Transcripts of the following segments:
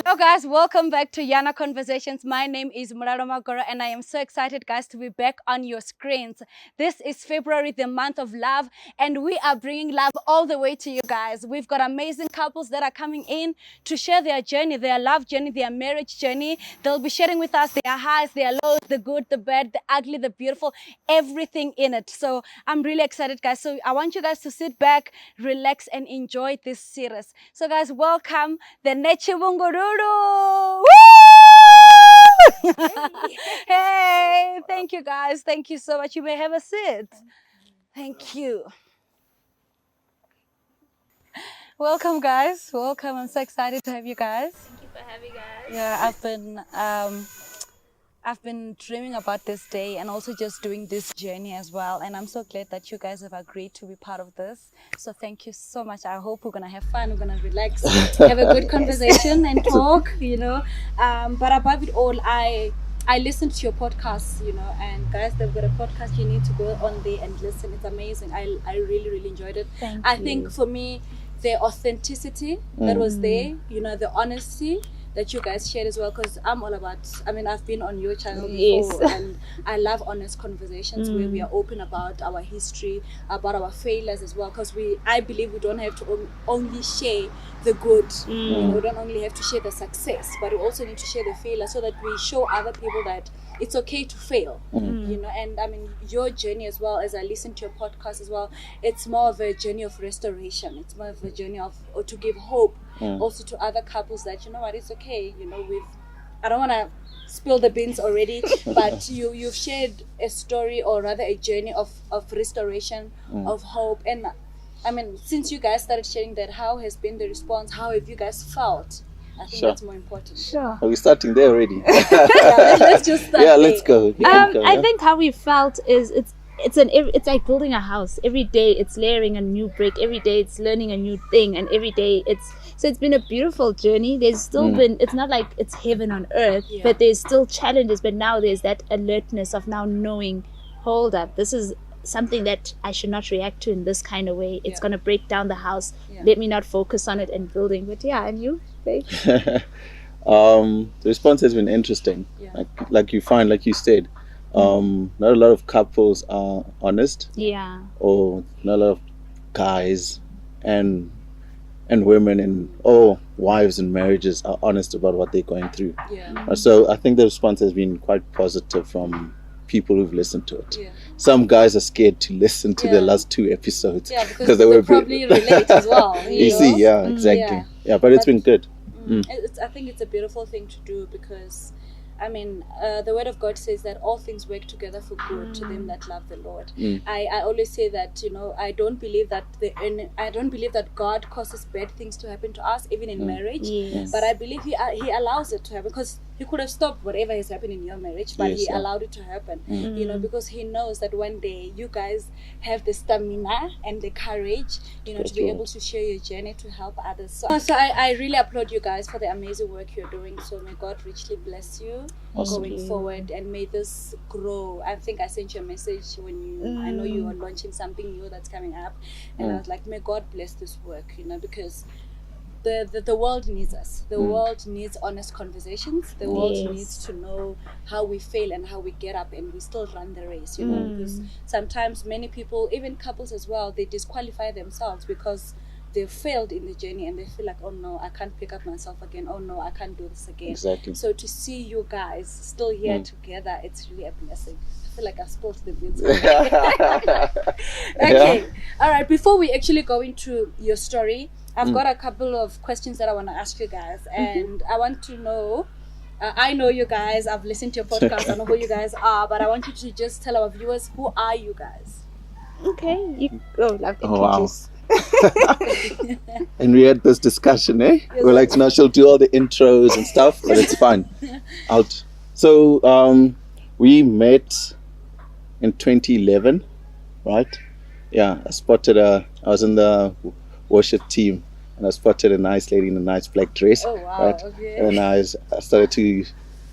Hello guys, welcome back to Yana Conversations. My name is Muraro Magora and I am so excited guys to be back on your screens. This is February, the month of love, and we are bringing love all the way to you guys. We've got amazing couples that are coming in to share their journey, their love journey, their marriage journey. They'll be sharing with us their highs, their lows, the good, the bad, the ugly, the beautiful, everything in it. So I'm really excited guys. So I want you guys to sit back, relax and enjoy this series. So guys, welcome the Netshivhungululu. Woo! Hey, thank you guys. Thank you so much. You may have a seat. Thank you. Welcome guys. Welcome. I'm so excited to have you guys. Thank you for having us. Yeah, I've been dreaming about this day and also just doing this journey as well. And I'm so glad that you guys have agreed to be part of this. So thank you so much. I hope we're going to have fun. We're going to relax, have a good conversation and talk, But above it all, I listened to your podcast, and guys, they've got a podcast. You need to go on there and listen. It's amazing. I really, really enjoyed it. I think for me, the authenticity that was there, the honesty that you guys shared as well, because I'm all about, I've been on your channel before, and I love honest conversations where we are open about our history, about our failures as well, because I believe we don't have to only share the good, we don't only have to share the success, but we also need to share the failure so that we show other people that it's okay to fail, and your journey as well, as I listen to your podcast as well, it's more of a journey of restoration. It's more of a journey or to give hope also to other couples that, it's okay, I don't want to spill the beans already, but you've shared a story, or rather a journey of restoration, of hope. And since you guys started sharing that, how has been the response? How have you guys felt? I think that's more important. Sure. Are we starting there already? Let's just start there. Let's go. I think how we felt is it's like building a house. Every day it's layering a new brick. Every day it's learning a new thing, and every day it's been a beautiful journey. There's still been, it's not like it's heaven on earth, but there's still challenges. But now there's that alertness of now knowing, hold up, this is something that I should not react to in this kind of way. It's going to break down the house. Let me not focus on it and building. But and you, babe? The response has been interesting. Like you find, like you said, not a lot of couples are honest. Or not a lot of guys and women and wives and marriages are honest about what they're going through. So I think the response has been quite positive from people who've listened to it. Some guys are scared to listen to the last 2 episodes because they were probably relate as well. You see, exactly. But it's been good. I think it's a beautiful thing to do, because the word of God says that all things work together for good to them that love the Lord. I always say that, I don't believe that God causes bad things to happen to us, even in marriage. But I believe He allows it to happen, because He could have stopped whatever has happened in your marriage, but He allowed it to happen. Because He knows that one day you guys have the stamina and the courage, to be able to share your journey to help others. So I really applaud you guys for the amazing work you're doing. So may God richly bless you going forward, and may this grow. I think I sent you a message when I know you are launching something new that's coming up, and I was like, may God bless this work, because the world needs us. The world needs honest conversations. The world needs to know how we fail and how we get up and we still run the race, because sometimes many people, even couples as well, they disqualify themselves because they've failed in the journey and they feel like, oh no, I can't pick up myself again. Oh no, I can't do this again. Exactly. So to see you guys still here together, it's really a blessing. I feel like I spilled the beans. Okay. All right. Before we actually go into your story, I've got a couple of questions that I want to ask you guys, and I want to know. I know you guys. I've listened to your podcast. I know who you guys are, but I want you to just tell our viewers, who are you guys? Okay. You go. Introduce. And we had this discussion, we're like, no, she'll do all the intros and stuff, but it's fine. So we met in 2011, right? I was in the worship team, and I spotted a nice lady in a nice black dress. Oh wow. Right? Okay. And I started to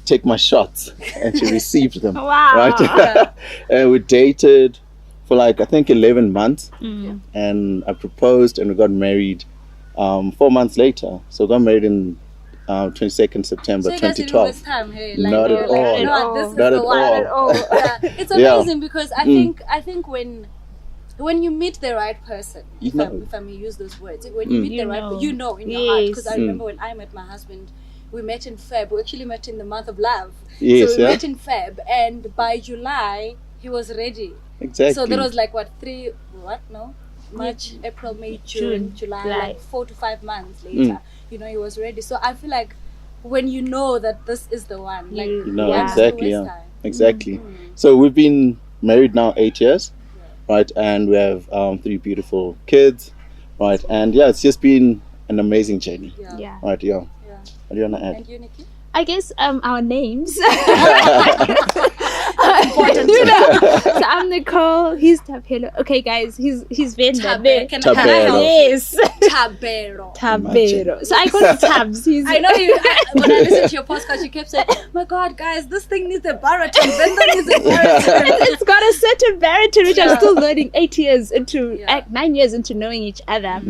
take my shots, and she received them. Wow. Right? And we dated for I think 11 months, and I proposed and we got married 4 months later. So we got married in 22nd September so you guys 2012. didn't waste time, hey? Not at all. You know what, this is Not the at one. all. Not at all. Yeah, it's amazing because I think when you meet the right person, if I may use those words, when you meet the right person, you know in your heart. Because I remember when I met my husband, we met in Feb. We actually met in the month of love. Yes, so we met in Feb, and by July he was ready. Exactly. So there was like March, April, May, June, July, like 4 to 5 months later. You know, he was ready. So I feel like when you know that this is the one, like exactly. So we've been married now 8 years, right? And we have 3 beautiful kids, right? And it's just been an amazing journey. Yeah. Right, yeah. What do you want to add? And you, Nicci? I guess our names. Important. So I'm Nicole. He's Tabelo. Okay, guys, he's Venda. Tabero. Yes. Tabero. So I call him Thabs. I know you. When I listened to your podcast, you kept saying, "My God, guys, this thing needs a baritone. Venda needs a baritone." It's got a certain baritone, which I'm still learning. 8 years into, 9 years into knowing each other,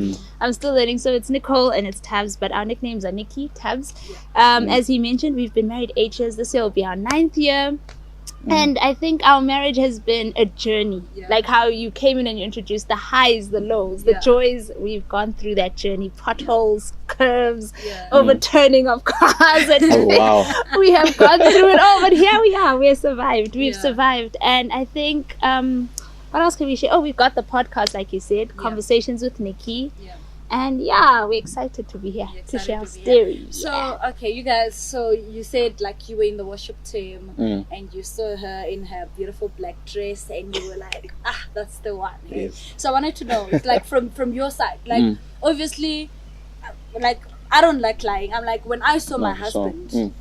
I'm still learning. So it's Nicole and it's Thabs, but our nicknames are Nicci, Thabs. As he mentioned, we've been married 8 years. This year will be our 9th year. And I think our marriage has been a journey. Like how you came in and you introduced the highs, the lows, the joys. We've gone through that journey. Potholes, curves, overturning of cars. And we have gone through it all. But here we are. We have survived. We've survived. And I think, what else can we share? Oh, we've got the podcast, like you said, Conversations with Nicci. And we're excited to be here to share our story. So, okay, you guys, so you said like you were in the worship team and you saw her in her beautiful black dress and you were like, that's the one. Yes. So I wanted to know, like from your side, like obviously, like I don't like lying. I'm like, when I saw my husband,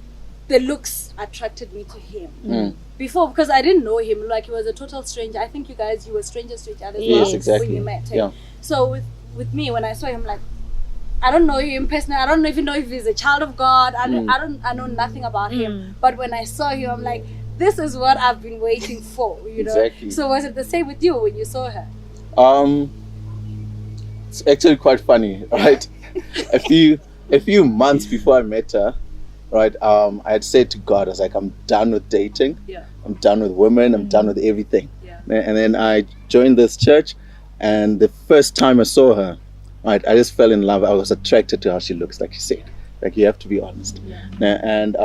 the looks attracted me to him. Before, because I didn't know him, like he was a total stranger. I think you were strangers to each other when you met him. So with me, when I saw him, like, I don't know him personally. I don't even know if he's a child of God. I know nothing about him. But when I saw him, I'm like, this is what I've been waiting for, you know. So was it the same with you when you saw her? It's actually quite funny, right? a few months before I met her, right? I had said to God, I was like, I'm done with dating. I'm done with women. I'm done with everything. And then I joined this church. And the first time I saw her, right, I just fell in love. I was attracted to how she looks, like you said. Like, you have to be honest. And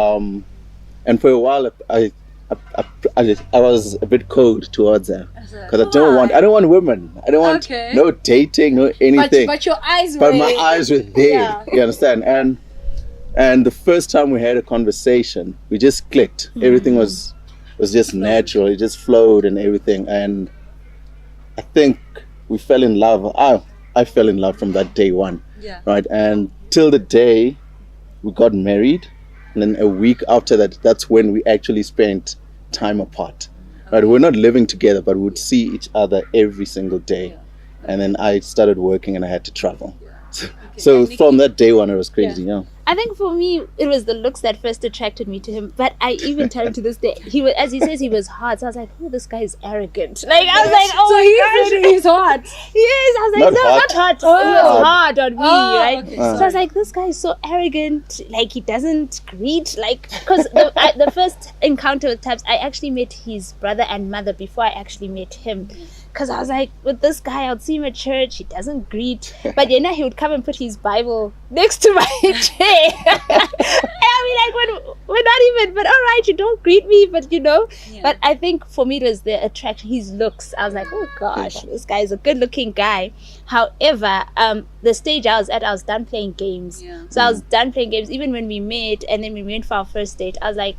for a while, I was a bit cold towards her because I don't want women. I don't want no dating, no anything. But your eyes were. But my eyes were there. You understand? And the first time we had a conversation, we just clicked. Everything was just natural. It just flowed and everything. And I think we fell in love. I fell in love from that day one, right? And till the day we got married, and then a week after that, that's when we actually spent time apart. Right? We're not living together, but we would see each other every single day. And then I started working, and I had to travel. So from that day one, it was crazy. I think for me, it was the looks that first attracted me to him. But I even tell him to this day, he was, as he says, he was hot. So I was like, oh, this guy is arrogant. Like, I was like, oh, so he's hot. Yes, I was like, not hot. Oh. He was hard on me, right? Okay. So I was like, this guy is so arrogant. Like, he doesn't greet. Like, because the first encounter with Thabs, I actually met his brother and mother before I actually met him. Because I was like, with this guy, I would see him at church. He doesn't greet. But he would come and put his Bible next to my chair. I mean, like, we're not even, but all right, you don't greet me, but you know. But I think for me, it was the attraction, his looks. I was like, oh gosh, this guy is a good looking guy. However, the stage I was done playing games. So I was done playing games. Even when we met and then we went for our first date, I was like,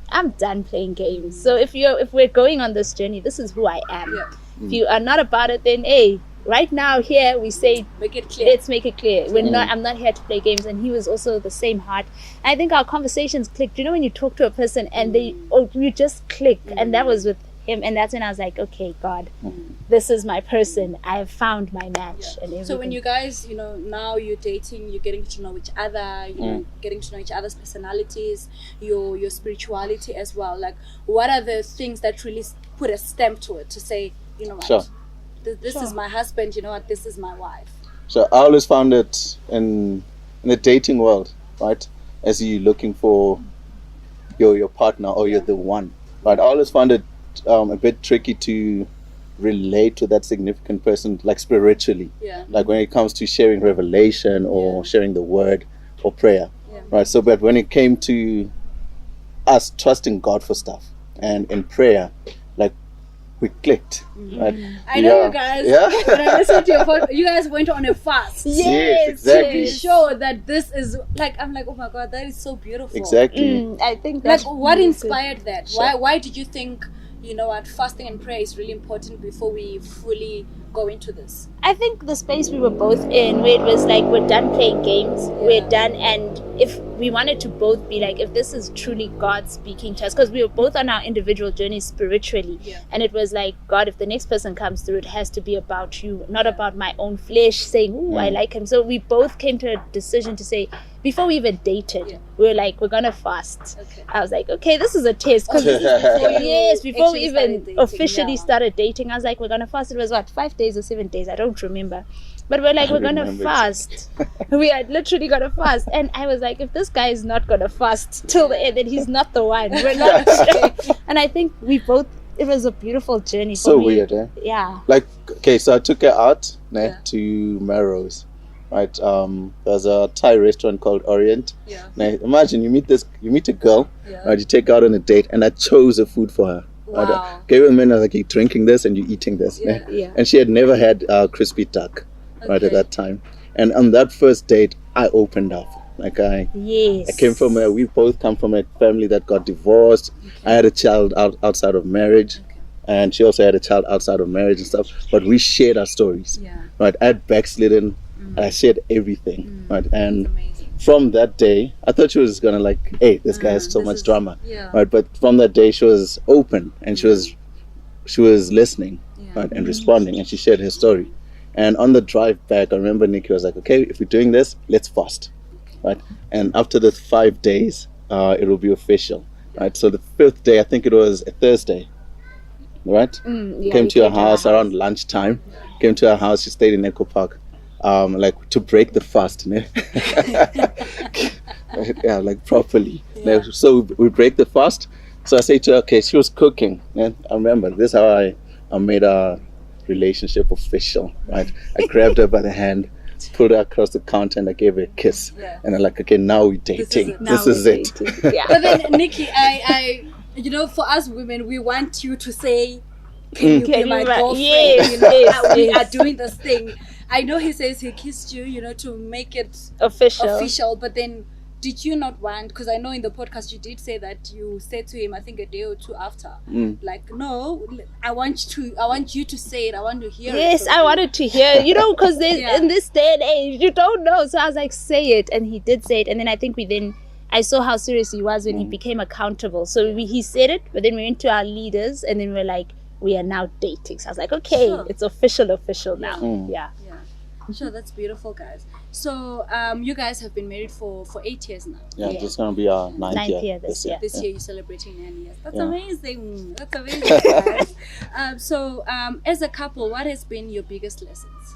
I'm done playing games. So if we're going on this journey, this is who I am. If you are not about it, then hey, right now here we say, make it clear. Let's make it clear. I'm not here to play games. And he was also the same heart. And I think our conversations clicked. You know, when you talk to a person and you just click, and that was with him. And that's when I was like, okay, God, this is my person. I have found my match. And so when you guys, you know, now you're dating, you're getting to know each other, you know, getting to know each other's personalities, your spirituality as well. Like, what are the things that really put a stamp to it to say, you know what, this is my husband, you know what, this is my wife? So I always found it in the dating world, right? as you're looking for your partner or you're the one. But I always found it a bit tricky to relate to that significant person, like spiritually. Like when it comes to sharing revelation or sharing the word or prayer. Right. So, but when it came to us trusting God for stuff and in prayer, like we clicked. Right? I know you guys. When I listened to your podcast, you guys went on a fast. Yes, exactly. To be sure that this is like, I'm like, oh my God, that is so beautiful. Exactly. I think that's like, what inspired that? Why did you think, you know what, fasting and prayer is really important before we fully go into this? I think the space we were both in, where it was like, we're done playing games, we're done, and if we wanted to both be like, if this is truly God speaking to us, because we were both on our individual journeys spiritually, and it was like, God, if the next person comes through, it has to be about you, not about my own flesh saying, ooh, I like him. So we both came to a decision to say, before we even dated, we were like, we're gonna fast. I was like, okay, this is a test, because before we even officially started dating, I was like, we're gonna fast. It was what, 5 days or 7 days, I don't remember, but we're like, we're gonna fast. We are literally gonna fast. And I was like, if this guy is not gonna fast till the end, then he's not the one. We're not and I think we both, it was a beautiful journey for so me. weird, eh? Yeah. Like, okay, so I took her out to Melrose, right? There's a Thai restaurant called Orient. Now imagine you meet a girl, right? You take her out on a date, and I chose a food for her. Wow. Gave her a menu, like, you're drinking this and you're eating this. And she had never had crispy duck, right, at that time. And on that first date, I opened up. Like I came from we both come from a family that got divorced. I had a child outside of marriage, and she also had a child outside of marriage and stuff. But we shared our stories, right? I had backslidden, and I shared everything, right? And from that day, I thought she was gonna like, hey, this guy has so much drama, right? But from that day, she was open and she was listening, right, and responding, and she shared her story. And on the drive back, I remember Nicci was like, okay, if we're doing this, let's fast, right? And after the 5 days, it will be official, right? So the 5th day, I think it was a Thursday, right? Came to her house around lunchtime. Came to her house. She stayed in Echo Park, like to break the fast, like properly. So we break the fast. So I say to her, okay, she was cooking. I remember this is how I made our relationship official, right? I grabbed her by the hand, pulled her across the counter, and I gave her a kiss. And I'm like, okay, now we're dating. This is it. But then, Nicci, I you know, for us women, we want you to say, can you be my girlfriend? You know, we are doing this thing. I know he says he kissed you, you know, to make it official. But then, did you not want? Because I know in the podcast you did say that you said to him, I think a day or two after, like, no, I want you to say it. I want to hear it. Yes, I wanted to hear, you know, because in this day and age, you don't know. So I was like, say it, and he did say it, and then I think I saw how serious he was when he became accountable. So he said it, but then we went to our leaders, and then we're like, we are now dating. So I was like, okay, it's official now. Yeah. Sure, that's beautiful, guys. So, you guys have been married for 8 years now. Yeah, this is gonna be our ninth year this year. This year you're celebrating 9 years. That's amazing. That's amazing, guys. So, as a couple, what has been your biggest lessons?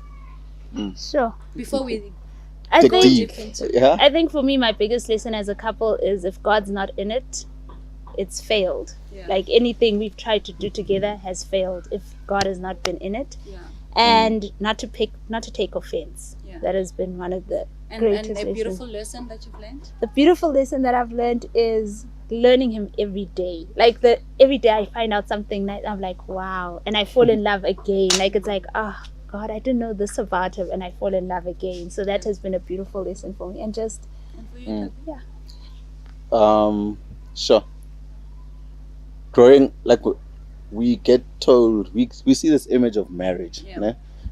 Sure. Before we I think for me, my biggest lesson as a couple is if God's not in it, it's failed. Like anything we've tried to do together has failed if God has not been in it. And not to take offense. That has been one of the greatest lessons. And a beautiful lesson that you've learned? The beautiful lesson that I've learned is learning him every day. Like every day I find out something that I'm like, wow, and I fall in love again. Like it's like, oh God, I didn't know this about him, and I fall in love again. So that has been a beautiful lesson for me. And just for you, sure. Growing, like, we get told, we see this image of marriage,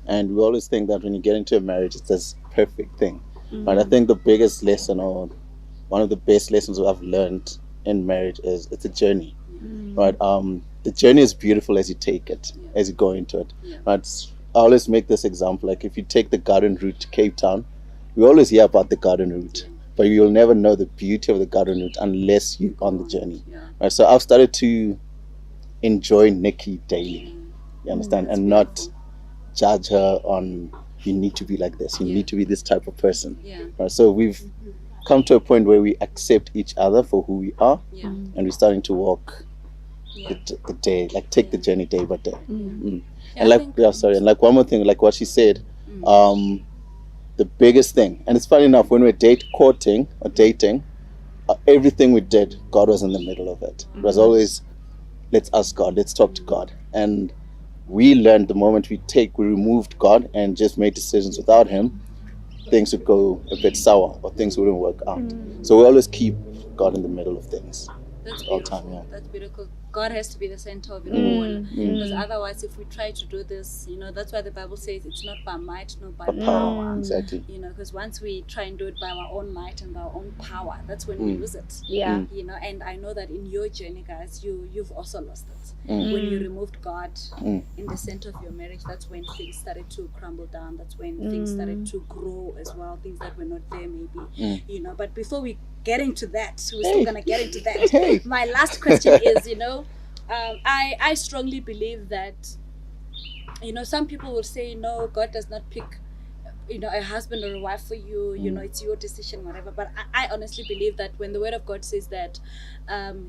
and we always think that when you get into a marriage, it's this perfect thing. But I think the biggest lesson, or one of the best lessons I've learned in marriage, is it's a journey, right? The journey is beautiful as you take it, as you go into it. Right? I always make this example, like if you take the garden route to Cape Town, we always hear about the garden route, but you'll never know the beauty of the garden route unless you're on the journey. Right? So I've started to enjoy Nicci daily, you understand, and not judge her on, you need to be like this, you need to be this type of person. Right? So we've come to a point where we accept each other for who we are, and we're starting to walk the day, like take the journey day by day. And like one more thing, like what she said, the biggest thing, and it's funny enough, when we're courting or dating, everything we did, God was in the middle of it. It was always, let's ask God, let's talk to God. And we learned the moment we removed God and just made decisions without Him, things would go a bit sour or things wouldn't work out. So we always keep God in the middle of things. That's all beautiful. time, That's beautiful. God has to be the center of it all. Because otherwise, if we try to do this, that's why the Bible says it's not by might, nor by power. Exactly. Because once we try and do it by our own might and our own power, that's when we lose it. Yeah. And I know that in your journey, guys, you've also lost it. When you removed God in the center of your marriage, that's when things started to crumble down. That's when things started to grow as well. Things that were not there, maybe. But before we get into that, we're still gonna get into that. My last question is, I strongly believe that, some people will say, no, God does not pick, a husband or a wife for you, it's your decision, whatever. But I honestly believe that when the word of God says that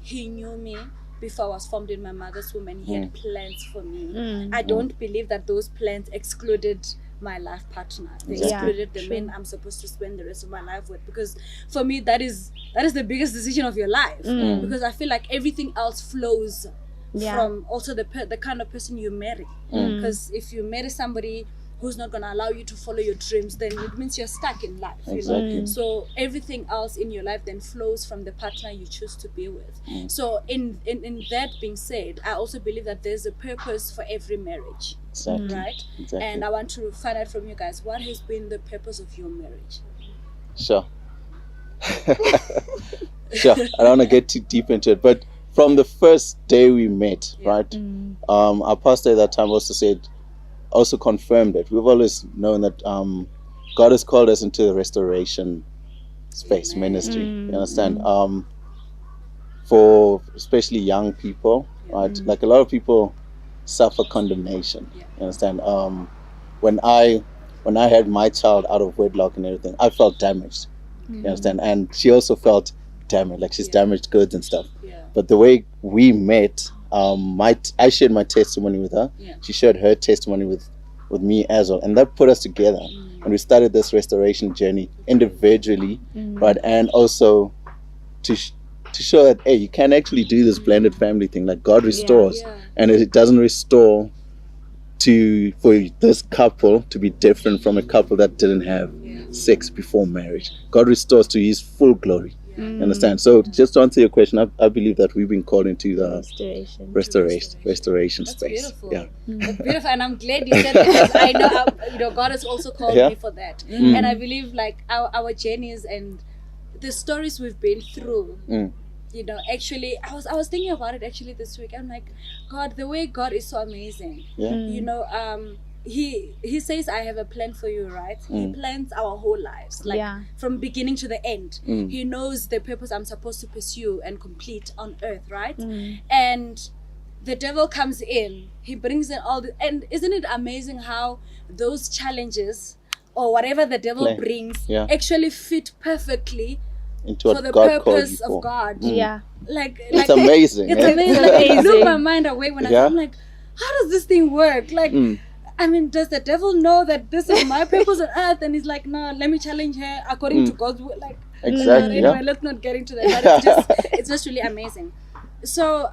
He knew me before I was formed in my mother's womb and He had plans for me, I don't believe that those plans excluded my life partner. They excluded the men I'm supposed to spend the rest of my life with, because for me that is the biggest decision of your life, because I feel like everything else flows from also the kind of person you marry, because if you marry somebody who's not going to allow you to follow your dreams, then it means you're stuck in life. So everything else in your life then flows from the partner you choose to be with. So in that being said, I also believe that there's a purpose for every marriage. Right? Exactly. And I want to find out from you guys, what has been the purpose of your marriage? Sure. Sure. I don't want to get too deep into it, but from the first day we met, right? Our pastor at that time also confirmed it. We've always known that God has called us into the restoration space, ministry. You understand? For especially young people, right? Like a lot of people suffer condemnation. You understand? When I had my child out of wedlock and everything, I felt damaged. You understand? And she also felt damaged, like she's damaged goods and stuff. But the way we met, I shared my testimony with her. She shared her testimony with me as well, and that put us together. And we started this restoration journey individually, right? And also to show that, hey, you can actually do this blended family thing. Like God restores, and it doesn't restore for this couple to be different from a couple that didn't have sex before marriage. God restores to His full glory. You understand? So just to answer your question, I believe that we've been called into the restoration space. Beautiful. That's beautiful, and I'm glad you said that, because I know God has also called me for that. And I believe like our journeys and the stories we've been through. Actually, I was thinking about it actually this week. I'm like, God, the way God is so amazing. He says, I have a plan for you, right? He plans our whole lives, like from beginning to the end. He knows the purpose I'm supposed to pursue and complete on earth, right? And the devil comes in, he brings in and isn't it amazing how those challenges or whatever the devil brings actually fit perfectly into for the purpose of God. Like it's amazing. It's amazing. Like, it blew my mind away when I'm like, how does this thing work? Like, I mean, does the devil know that this is my purpose on earth? And he's like, no, let me challenge her according to God's will. Like, exactly. Anyway, let's not get into that. But it's just really amazing. So,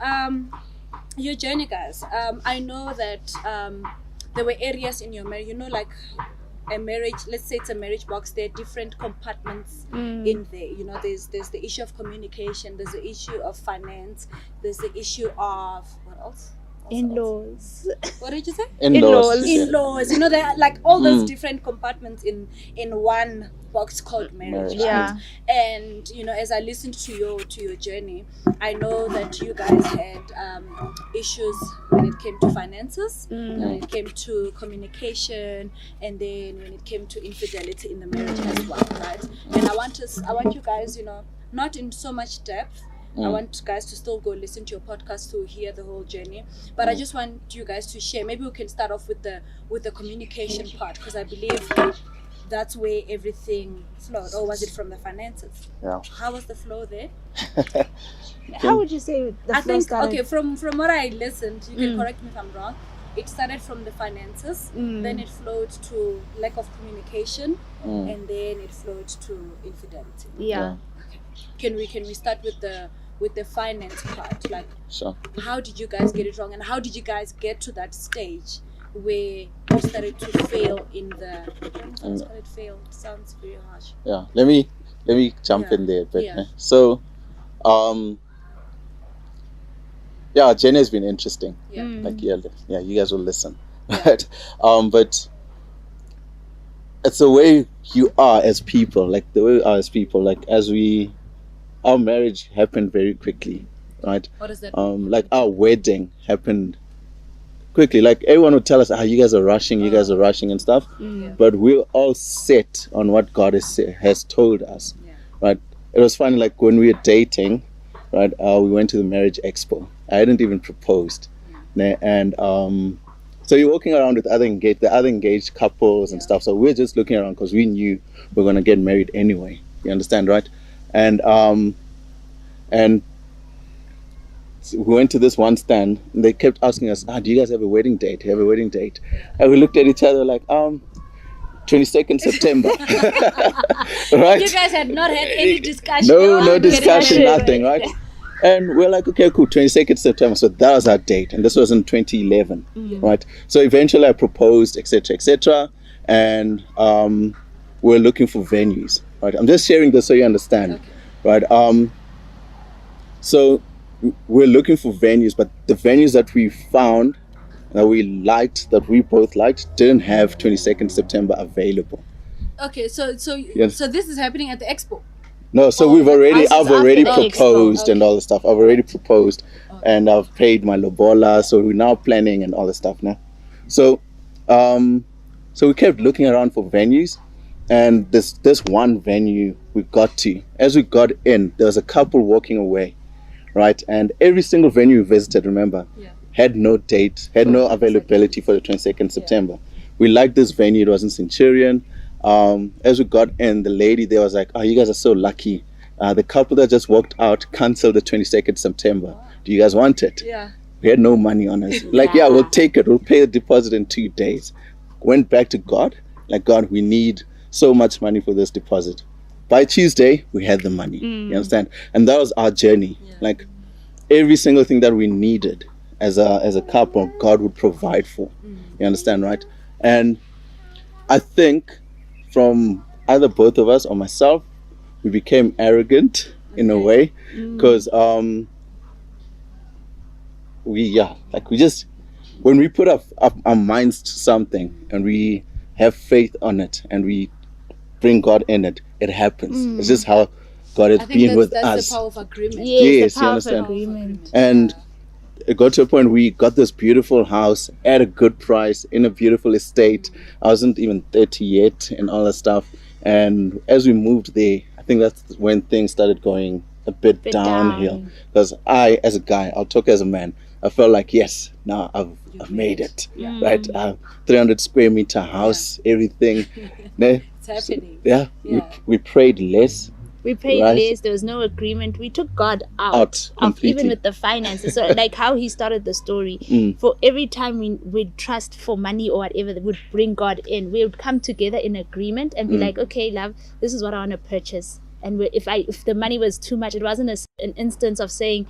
your journey, guys. I know that there were areas in your marriage, like a marriage, let's say it's a marriage box, there are different compartments in there. There's the issue of communication, there's the issue of finance, there's the issue of what else? In-laws. What did you say? In-laws. There are like all those different compartments in one box called marriage. And as I listened to your journey, I know that you guys had issues when it came to finances, when it came to communication, and then when it came to infidelity in the marriage as well, right? And I want you guys, not in so much depth. I want guys to still go listen to your podcast to hear the whole journey, but I just want you guys to share. Maybe we can start off with the communication part, because I believe that's where everything flowed, or was it from the finances? Yeah. How was the flow there? How would you say the flow started? Okay, from what I listened, you can correct me if I'm wrong. It started from the finances, then it flowed to lack of communication, and then it flowed to infidelity. Yeah. Okay. Can we start with the finance part? Like, Sure. how did you guys get it wrong, and how did you guys get to that stage where you started to fail in the? It failed. Sounds very harsh. Yeah. Let me jump in there a bit. Yeah. So, yeah, Jenny has been interesting. Yeah. Like, yeah, you guys will listen. Right? But it's the way you are as people, like the way we are as people, like our marriage happened very quickly, right? What is that? Like our wedding happened quickly. Like everyone would tell us, you guys are rushing and stuff. Yeah. But we're all set on what God has told us, right? It was funny, like when we were dating, right? We went to the marriage expo. I hadn't even proposed, and so you're walking around with the other engaged couples and stuff. So we're just looking around because we knew we're gonna get married anyway. You understand, right? And we went to this one stand, and they kept asking us, "Do you guys have a wedding date? Have a wedding date?" And we looked at each other like, 22nd September. Right? You guys had not had any discussion. No discussion, nothing, right? And we're like, okay, cool, 22nd September. So that was our date. And this was in 2011, right? So eventually I proposed, etc. And we're looking for venues, right? I'm just sharing this so you understand, right? So we're looking for venues, but the venues that we found, that we both liked, didn't have 22nd September available. Okay, so Yes. so this is happening at the expo. No, so I've already proposed and all the stuff. I've already proposed and I've paid my lobola. So we're now planning and all the stuff now. So, so we kept looking around for venues, and this one venue we got to. As we got in, there was a couple walking away, right? And every single venue we visited, remember, had no date, had no availability for the 22nd September. We liked this venue. It was in Centurion. As we got in, the lady there was like, you guys are so lucky. The couple that just walked out canceled the 22nd September. Do you guys want it? Yeah. We had no money on us. Like, we'll take it. We'll pay the deposit in 2 days. Went back to God. Like, God, we need so much money for this deposit. By Tuesday, we had the money. You understand? And that was our journey. Like, every single thing that we needed as a couple, God would provide for. You understand, right? And I think from either both of us or myself, we became arrogant in a way, because when we put our minds to something and we have faith on it and we bring God in it, it happens. It's just how God has been with us. That's the power of agreement. Yes, you understand. And it got to a point we got this beautiful house at a good price in a beautiful estate. I wasn't even 30 yet and all that stuff. And as we moved there, I think that's when things started going a bit downhill. Because I, as a guy, I'll talk as a man, I felt like, yes, now I've made it. Right? 300 square meter house, everything. It's happening. We prayed less. We paid less. There was no agreement. We took God out of even with the finances. So like how he started the story. For every time we'd trust for money or whatever that would bring God in, we would come together in agreement and be like, okay, love, this is what I want to purchase. And if the money was too much, it wasn't an instance of saying,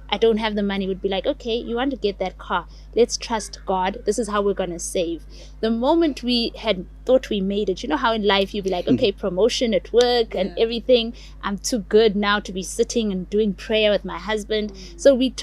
I don't have the money. Would be like, okay, you want to get that car, let's trust God, this is how we're gonna save. The moment we had thought we made it, you know how in life you'd be like, okay, promotion at work and everything, I'm too good now to be sitting and doing prayer with my husband. So we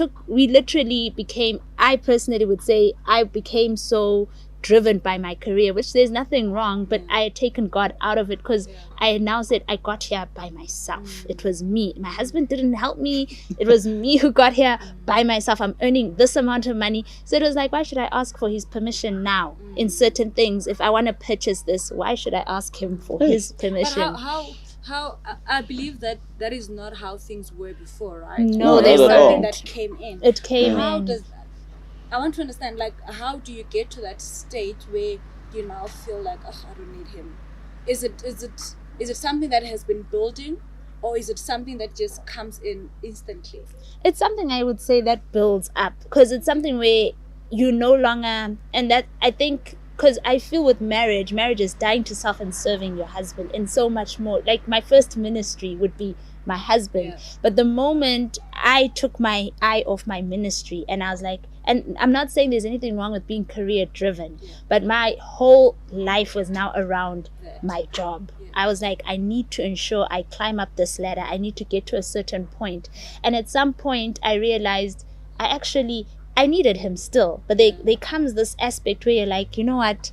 literally became, I personally would say, I became so driven by my career, which there's nothing wrong, but I had taken God out of it because I had now said I got here by myself. It was me. My husband didn't help me. It was me who got here by myself. I'm earning this amount of money. So it was like, why should I ask for his permission now in certain things? If I want to purchase this, why should I ask him for his permission? But how I believe that is not how things were before, right? No, there's not at something all. that came in. It came How in. does that? I want to understand, like, how do you get to that state where you now feel like, I don't need him? is it something that has been building, or is it something that just comes in instantly? It's something I would say that builds up, because it's something where you no longer, and that I think, because I feel with marriage is dying to self and serving your husband, and so much more. Like my first ministry would be my husband, but the moment I took my eye off my ministry, and I was like, and I'm not saying there's anything wrong with being career driven, but my whole life was now around my job. I was like, I need to ensure I climb up this ladder. I need to get to a certain point. And at some point I realized I needed him still, but there comes this aspect where you're like, you know what,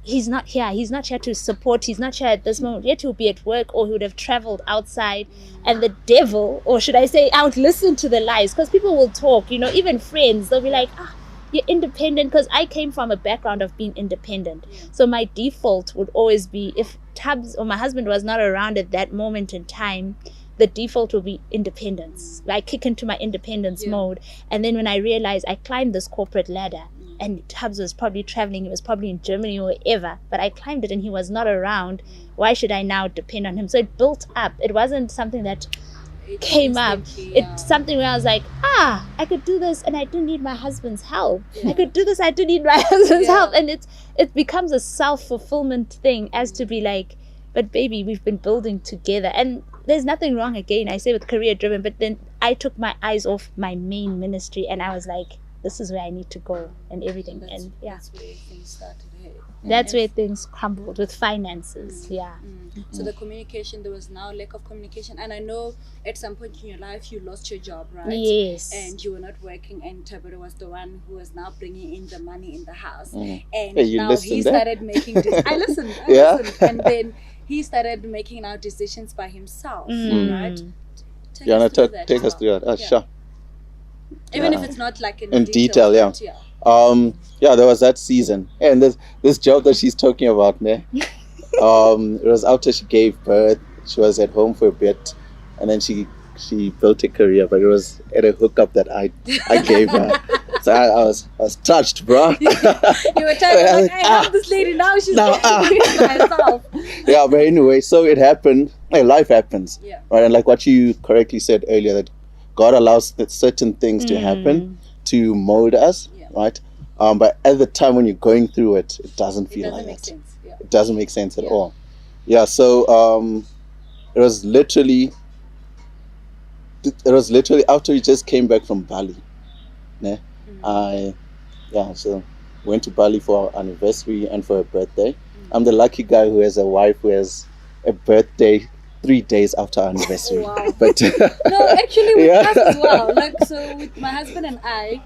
he's not here to support, he's not here at this moment, yet he'll be at work, or he would have traveled outside. And the devil, or should I say, I would listen to the lies, because people will talk, even friends, they'll be like, you're independent, because I came from a background of being independent. So my default would always be, if Thabs or my husband was not around at that moment in time, the default will be independence. I kick into my independence mode. And then when I realized I climbed this corporate ladder, and Thabs was probably traveling, he was probably in Germany or wherever, but I climbed it and he was not around, why should I now depend on him? So it built up. It wasn't something that came up. It's something where I was like, I could do this and I don't need my husband's help. I could do this, I don't need my husband's help. And it becomes a self-fulfillment thing, as to be like, but baby, we've been building together. And there's nothing wrong, again, I say, with career driven, but then I took my eyes off my main ministry and I was like, this is where I need to go, and everything. And that's where things started. That's where things crumbled with finances. So the communication, there was now lack of communication, and I know at some point in your life you lost your job, right? Yes. And you were not working, and Thabero was the one who was now bringing in the money in the house. And now he started making I listened, and then he started making now decisions by himself, right? Take us through that. Sure. Even if it's not like in detail, there was that season, and this job that she's talking about, it was after she gave birth. She was at home for a bit, and then she built a career, but it was at a hookup that I gave her. So I was touched, bro. You were touched, like, I have this lady now. She's getting herself. Yeah, but anyway, so it happened. Life happens, right? And like what you correctly said earlier, that God allows certain things to happen to mold us, right? But at the time when you're going through it, it doesn't feel like that. It doesn't make sense at all. So it was literally after we just came back from Bali. So went to Bali for our anniversary and for a birthday. I'm the lucky guy who has a wife who has a birthday 3 days after our anniversary. Wow. But no, actually with us as well. Like, so with my husband and I,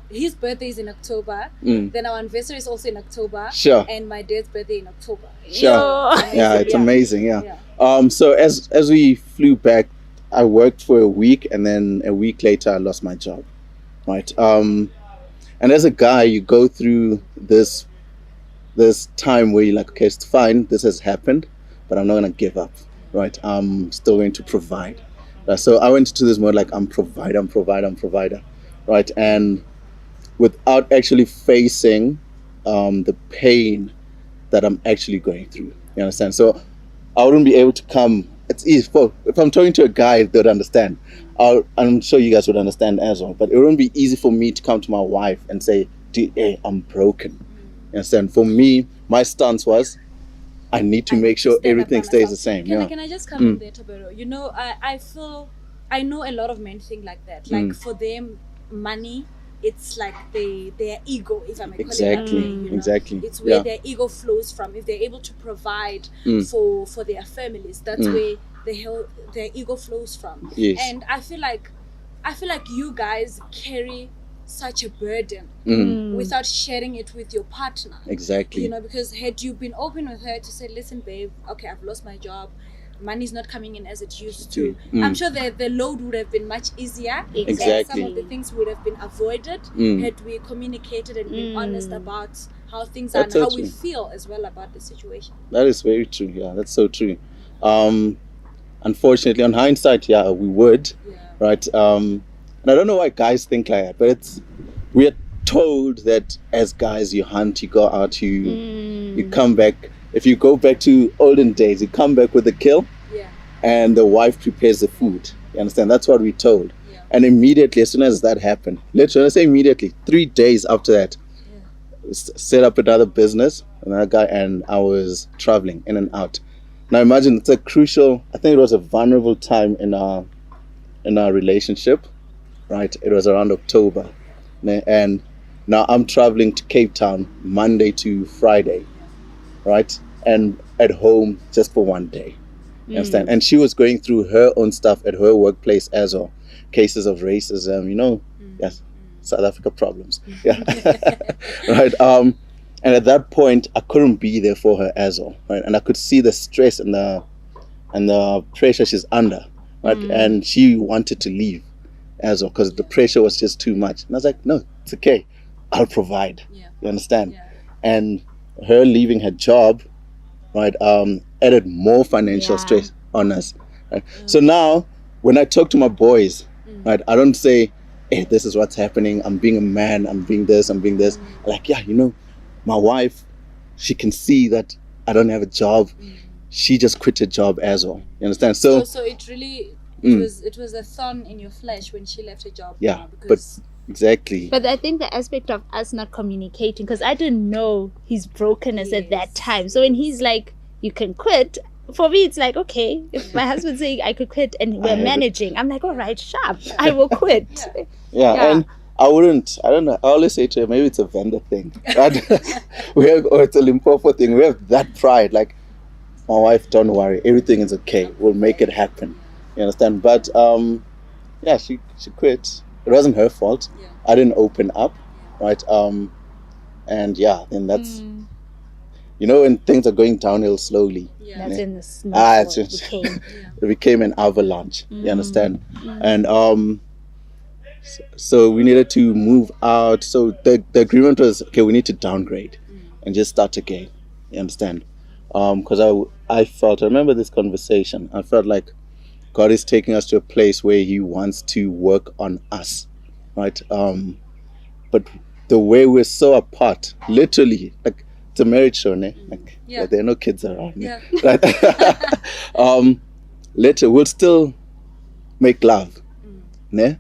his birthday is in October. Then our anniversary is also in October. Sure. And my dad's birthday in October. Sure. It's amazing. So as we flew back, I worked for a week, and then a week later I lost my job. Right. And as a guy, you go through this time where you're like, okay, it's fine, this has happened, but I'm not gonna give up. Right. I'm still going to provide. So I went into this mode like, I'm provider. Right. And without actually facing the pain that I'm actually going through. You understand? So I wouldn't be able to come. It's easy. If I'm talking to a guy, they'd understand. I'm sure you guys would understand as well. But it wouldn't be easy for me to come to my wife and say, hey, I'm broken. You understand? For me, my stance was, I need to make sure everything stays the same. Can I just come in there, Thabero? I know a lot of men think like that. Like for them, money, it's like their ego, if I may call it that way. Exactly. It's where their ego flows from. If they're able to provide for their families, that's where their ego flows from. Yes. And I feel like you guys carry such a burden without sharing it with your partner. Exactly. Because had you been open with her to say, listen, babe, okay, I've lost my job, money's not coming in as it used to, I'm sure the load would have been much easier. Exactly. And some of the things would have been avoided had we communicated and been honest about how things are and how we feel as well about the situation. That is very true. Yeah, that's so true. Unfortunately, on hindsight, we would, right? And I don't know why guys think like that, but we are told that as guys, you hunt, you go out, you come back if you go back to olden days, you come back with a kill, and the wife prepares the food. You understand? That's what we're told. And immediately, as soon as that happened, literally, I say immediately, 3 days after that, set up another business, another guy, and I was traveling in and out. Now imagine, it's a crucial, I think it was a vulnerable time in our relationship, right? It was around October, and now I'm traveling to Cape Town Monday to Friday, right? And at home just for 1 day. You understand? And she was going through her own stuff at her workplace as well. Cases of racism, yes, South Africa problems. Yeah. Right. And at that point I couldn't be there for her as well. Right. And I could see the stress and the pressure she's under. Right. And she wanted to leave as well because the pressure was just too much. And I was like, no, it's okay. I'll provide. You understand? And her leaving her job, right, added more financial stress on us. Right? So now when I talk to my boys, right, I don't say, hey, this is what's happening, I'm being a man, I'm being this. Like, my wife, she can see that I don't have a job. She just quit her job as well. You understand? So it really, it was a thorn in your flesh when she left her job. Yeah, but exactly. But I think the aspect of us not communicating, because I didn't know his brokenness at that time. So when he's like, you can quit, for me it's like, okay, if my husband's saying I could quit and we're managing, I'm like, all right, sharp, I will quit. And I don't know, I always say to her, maybe it's a vendor thing, right? Or it's a Limpopo thing. We have that pride, like, my wife, don't worry, everything is okay, we'll make it happen. You understand? But she quit. It wasn't her fault. I didn't open up, right? And then that's when things are going downhill slowly. That's in the snowball. It became an avalanche. You understand? And so we needed to move out. So the agreement was, okay, we need to downgrade and just start again. You understand? Because I remember this conversation. I felt like God is taking us to a place where He wants to work on us, right? But the way we're so apart, literally, like, it's a marriage show, ne? Like, there are no kids around, ne? Right? Later, we'll still make love, ne?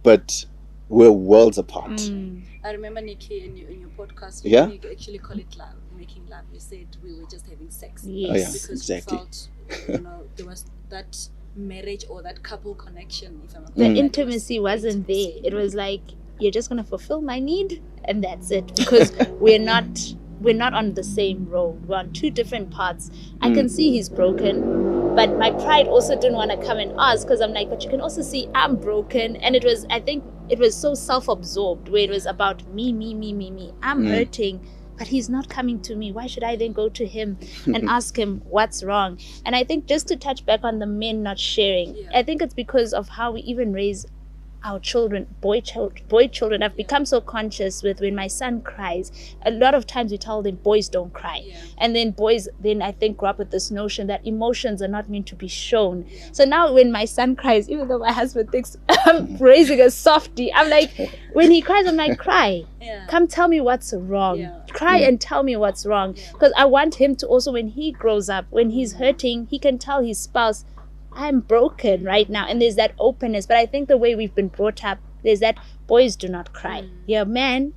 But we're worlds apart. I remember, Nicci, in your podcast, you actually call it love, making love. You said we were just having sex. Yes. Because we felt, there was that marriage or that couple connection. If I'm not the intimacy wasn't there. It was like, you're just gonna fulfill my need and that's it, because we're not on the same road. We're on two different paths. I can see he's broken, but my pride also didn't want to come and ask, because I'm like, but you can also see I'm broken. And I think it was so self-absorbed, where it was about me. I'm hurting, but he's not coming to me. Why should I then go to him and ask him what's wrong? And I think, just to touch back on the men not sharing, I think it's because of how we even raise our children, boy children. I've become so conscious with, when my son cries, a lot of times we tell them boys don't cry, and then boys then I think grow up with this notion that emotions are not meant to be shown. So now when my son cries, even though my husband thinks I'm raising a softie, I'm like, when he cries, I'm like, cry, come tell me what's wrong, cry and tell me what's wrong, because I want him to also, when he grows up, when he's hurting, he can tell his spouse, I'm broken right now. And there's that openness. But I think the way we've been brought up, there's that boys do not cry. You're a man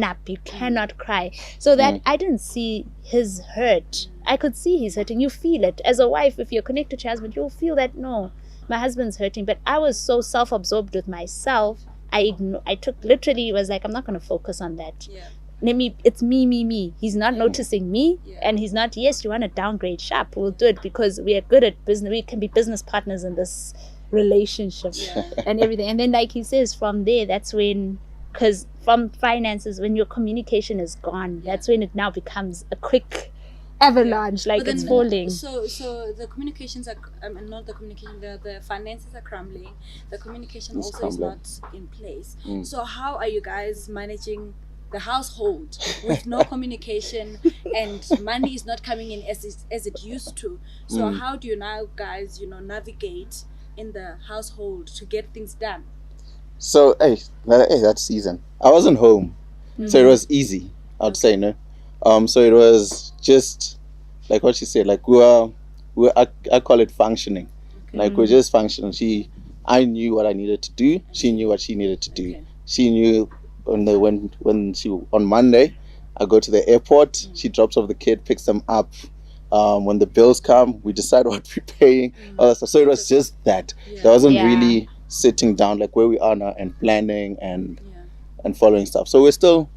up, you cannot cry. So that I didn't see his hurt. I could see he's hurting. You feel it. As a wife, if you're connected to your husband, you'll feel that, no, my husband's hurting. But I was so self-absorbed with myself. I took, literally, was like, I'm not going to focus on that. It's me. He's not noticing me, and he's not. Yes, you want to downgrade, sharp, we'll do it, because we are good at business. We can be business partners in this relationship and everything. And then, like he says, from there, that's when, because from finances, when your communication is gone, that's when it now becomes a quick avalanche, like it's falling. So the communications are not the communication. The finances are crumbling. The communication is not in place. So how are you guys managing the household with no communication, and money is not coming in as it used to? So how do you now guys navigate in the household to get things done? So that season I wasn't home, so it was easy, I'd say. No, so it was just like what she said, like I call it functioning. Okay. Like we're just functioning. I knew what I needed to do. She knew what she needed to do. Okay. She knew on Monday, I go to the airport. She drops off the kid, picks them up. When the bills come, we decide what we're paying. So it was just that. There wasn't really sitting down like where we are now and planning and following stuff. So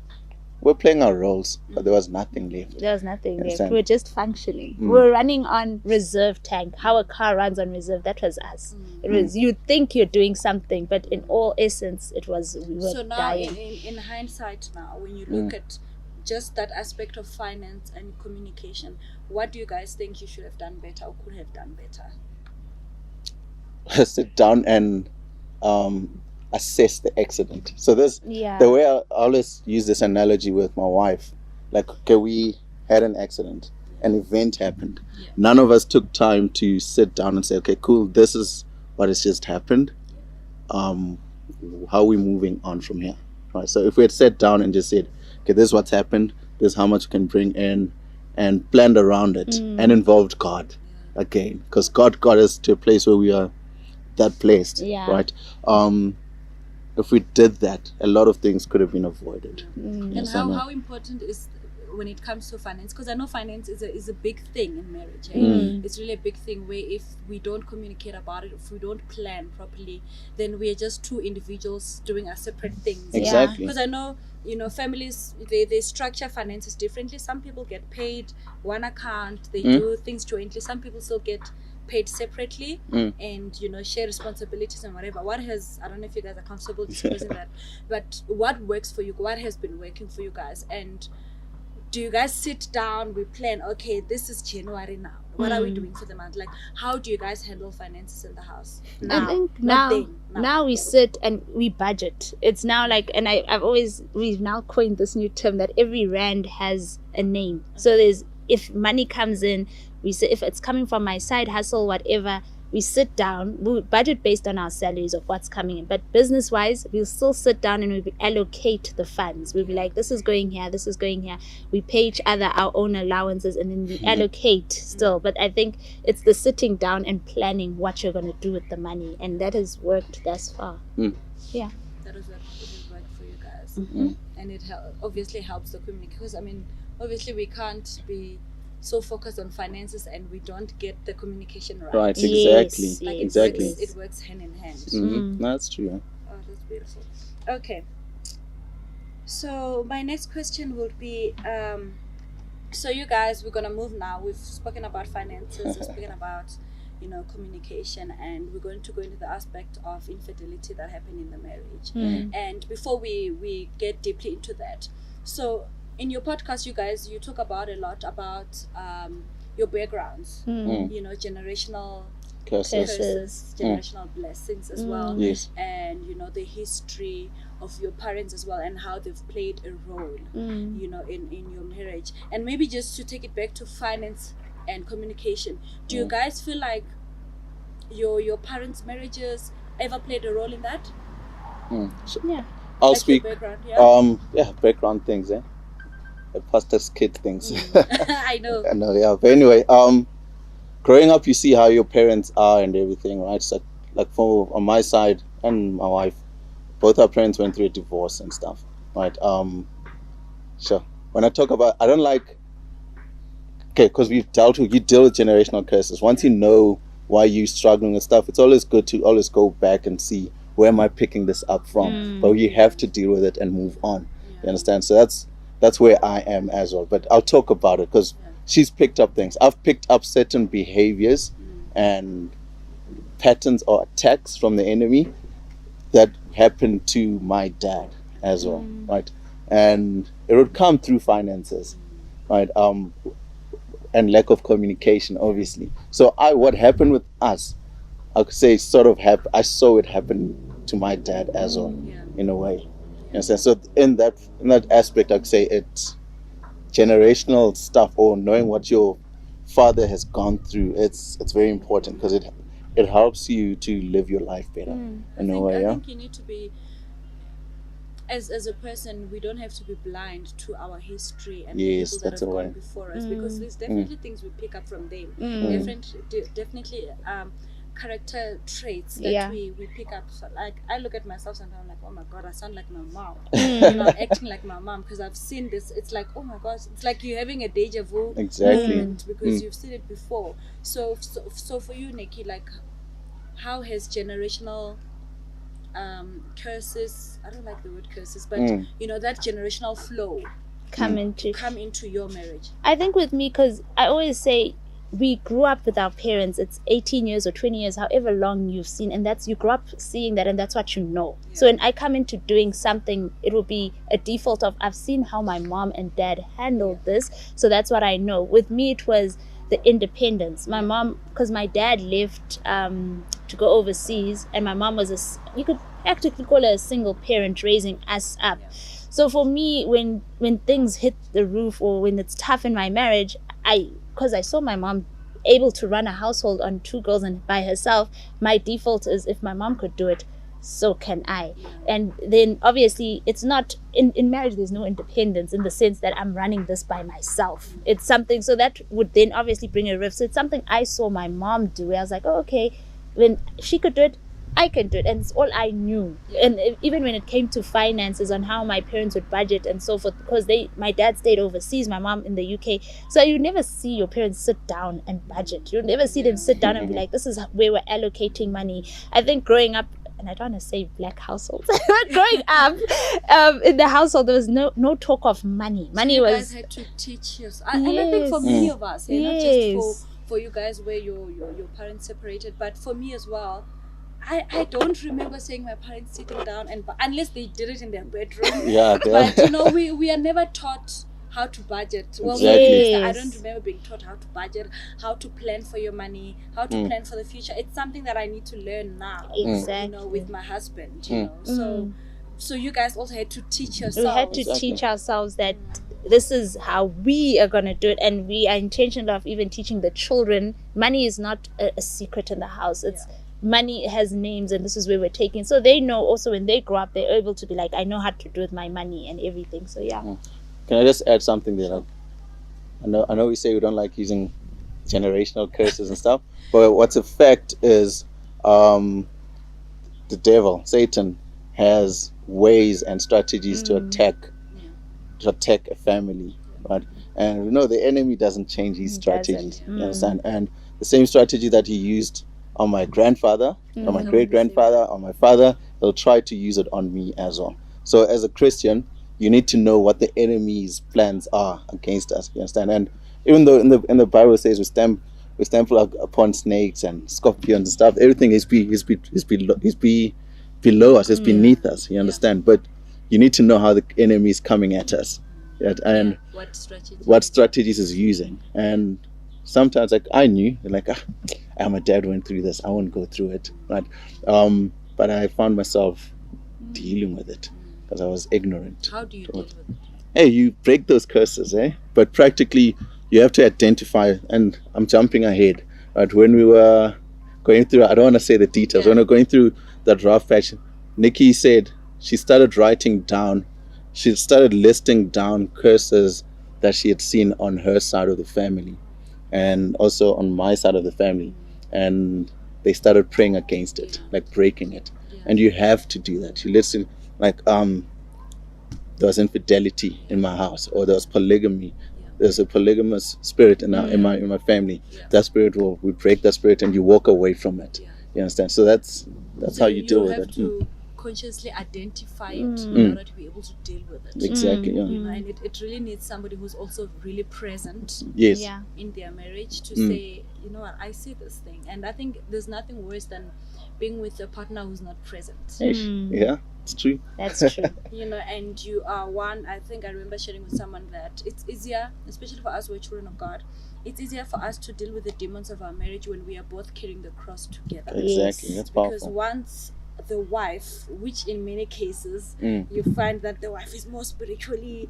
we're playing our roles, but there was nothing left. There was nothing left. We're just functioning. We're running on reserve tank. How a car runs on reserve, that was us. It was, you think you're doing something, but in all essence, we were so now dying. In hindsight now, when you look at just that aspect of finance and communication, what do you guys think you should have done better or could have done better? Sit down and assess the accident. So the way I always use this analogy with my wife, like, okay, we had an accident, an event happened. None of us took time to sit down and say, okay, cool, this is what has just happened. How are we moving on from here? Right. So if we had sat down and just said, okay, this is what's happened, this is how much we can bring in, and planned around it and involved God again, because God got us to a place where we are that placed, right? If we did that, a lot of things could have been avoided. And how important is when it comes to finance? Because I know finance is a big thing in marriage. It's really a big thing where if we don't communicate about it, if we don't plan properly, then we are just two individuals doing our separate things. Exactly. Because I know, families, they structure finances differently. Some people get paid one account, they do things jointly. Some people still get paid separately and share responsibilities and whatever. I don't know if you guys are comfortable discussing that, but what works for you? What has been working for you guys? And do you guys sit down, we plan, okay, this is January now, what are we doing for the month? Like, how do you guys handle finances in the house now? I think now we sit and we budget. It's now like, and we've now coined this new term that every rand has a name. So if money comes in, we say, if it's coming from my side hustle, whatever, we sit down, we budget based on our salaries of what's coming in. But business wise, we'll still sit down and we'll allocate the funds. We'll be like, this is going here, this is going here. We pay each other our own allowances and then we allocate still. But I think it's the sitting down and planning what you're going to do with the money. And that has worked thus far. Yeah. That has worked for you guys. And it obviously helps the community. Because, obviously we can't be so focused on finances and we don't get the communication right. Right, exactly. Like exactly. It works hand in hand. No, that's true. Oh, that's beautiful. Okay. So my next question would be, so you guys, we're gonna move now. We've spoken about finances, we've spoken about communication, and we're going to go into the aspect of infidelity that happened in the marriage. And before we get deeply into that, so in your podcast, you guys, you talk about a lot about your backgrounds, generational curses, generational blessings as well, and the history of your parents as well, and how they've played a role, in your marriage. And maybe just to take it back to finance and communication, do you guys feel like your parents' marriages ever played a role in that? I'll like speak. Background things, the pastor's kid things. I know. I know, yeah. But anyway, growing up, you see how your parents are and everything, right? So, like on my side and my wife, both our parents went through a divorce and stuff, right? Sure. When I talk about, I don't like, because you deal with generational curses. Once you know why you're struggling with stuff, it's always good to always go back and see, where am I picking this up from? But you have to deal with it and move on. You understand? So that's where I am as well. But I'll talk about it because she's picked up things. I've picked up certain behaviors and patterns or attacks from the enemy that happened to my dad as well, right? And it would come through finances, right? And lack of communication, obviously. So what happened with us, I could say I saw it happen to my dad as well, in a way. So in that aspect, I'd say it's generational stuff, or knowing what your father has gone through. It's very important because it helps you to live your life better in a way. I think you need to be. as a person, we don't have to be blind to our history and yes, the people that that's have a gone way. before us, because there's definitely things we pick up from them. Definitely character traits that we pick up. So, like, I look at myself sometimes, I'm like, oh my god, I sound like my mom. I'm acting like my mom because I've seen this. It's like, oh my gosh, it's like you're having a deja vu moment because you've seen it before. So for you, Nicci, like, how has generational curses, I don't like the word curses, but that generational flow come into your marriage? I think with me, because I always say we grew up with our parents. It's 18 years or 20 years, however long you've seen, and that's, you grew up seeing that, and that's what you know. So when I come into doing something, it will be a default of, I've seen how my mom and dad handled this, so that's what I know. With me, it was the independence. My mom, because my dad left to go overseas, and my mom was you could practically call her a single parent raising us up. So for me, when things hit the roof, or when it's tough in my marriage, because I saw my mom able to run a household on 2 girls and by herself, my default is, if my mom could do it, so can I. And then obviously it's not in marriage, there's no independence in the sense that I'm running this by myself. It's something, so that would then obviously bring a rift. So it's something I saw my mom do, where I was like, oh, okay, when she could do it, I can do it, and it's all I knew. And even when it came to finances, on how my parents would budget and so forth, because my dad stayed overseas, my mom in the UK, so you never see your parents sit down and budget. You never see them sit down and be like, this is where we're allocating money. I think growing up, and I don't want to say black households, but growing up in the household, there was no talk of money. Money so you was. guys had to teach us, and I think for many of us, not just for you guys where your parents separated, but for me as well. I don't remember seeing my parents sitting down, and unless they did it in their bedroom. But we are never taught how to budget. Well, I don't remember being taught how to budget, how to plan for your money, how to plan for the future. It's something that I need to learn now. Exactly. With my husband. So you guys also had to teach yourselves. We had to teach ourselves that this is how we are going to do it, and we are intentional of even teaching the children. Money is not a secret in the house. It's money has names, and this is where we're taking, so they know also when they grow up, they're able to be like, I know how to do with my money and everything. So can I just add something there? Like, I know we say we don't like using generational curses and stuff, but what's a fact is the devil, Satan, has ways and strategies to attack a family, right? And we know the enemy doesn't change his strategies. You understand? And the same strategy that he used on my grandfather, on my great-grandfather, on my father, he'll try to use it on me as well. So as a Christian, you need to know what the enemy's plans are against us. You understand? And even though in the Bible says we stumble upon snakes and scorpions and stuff, everything is below us, is beneath us. You understand? But you need to know how the enemy is coming at us, and what strategies is using. And sometimes, like, I knew, like, my dad went through this, I won't go through it, right? But I found myself dealing with it because I was ignorant. How do you deal with it? Hey, you break those curses, but practically you have to identify, and I'm jumping ahead, right? When we were going through, I don't want to say the details, when we were going through that rough patch, Nicci said she started writing down, she started listing down curses that she had seen on her side of the family and also on my side of the family, and they started praying against it, like breaking it. And you have to do that. You listen, like there was infidelity in my house, or there was polygamy. There's a polygamous spirit in my family. That spirit we break that spirit, and you walk away from it. You understand? So that's how you deal with it. To consciously identify it in order to be able to deal with it. Exactly. And it really needs somebody who's also really present in their marriage to say, you know what, I see this thing. And I think there's nothing worse than being with a partner who's not present. Yeah, it's true. That's true. And you are one. I think I remember sharing with someone that it's easier, especially for us who are children of God, it's easier for us to deal with the demons of our marriage when we are both carrying the cross together. Exactly. That's powerful. Because once the wife, which in many cases you find that the wife is more spiritually,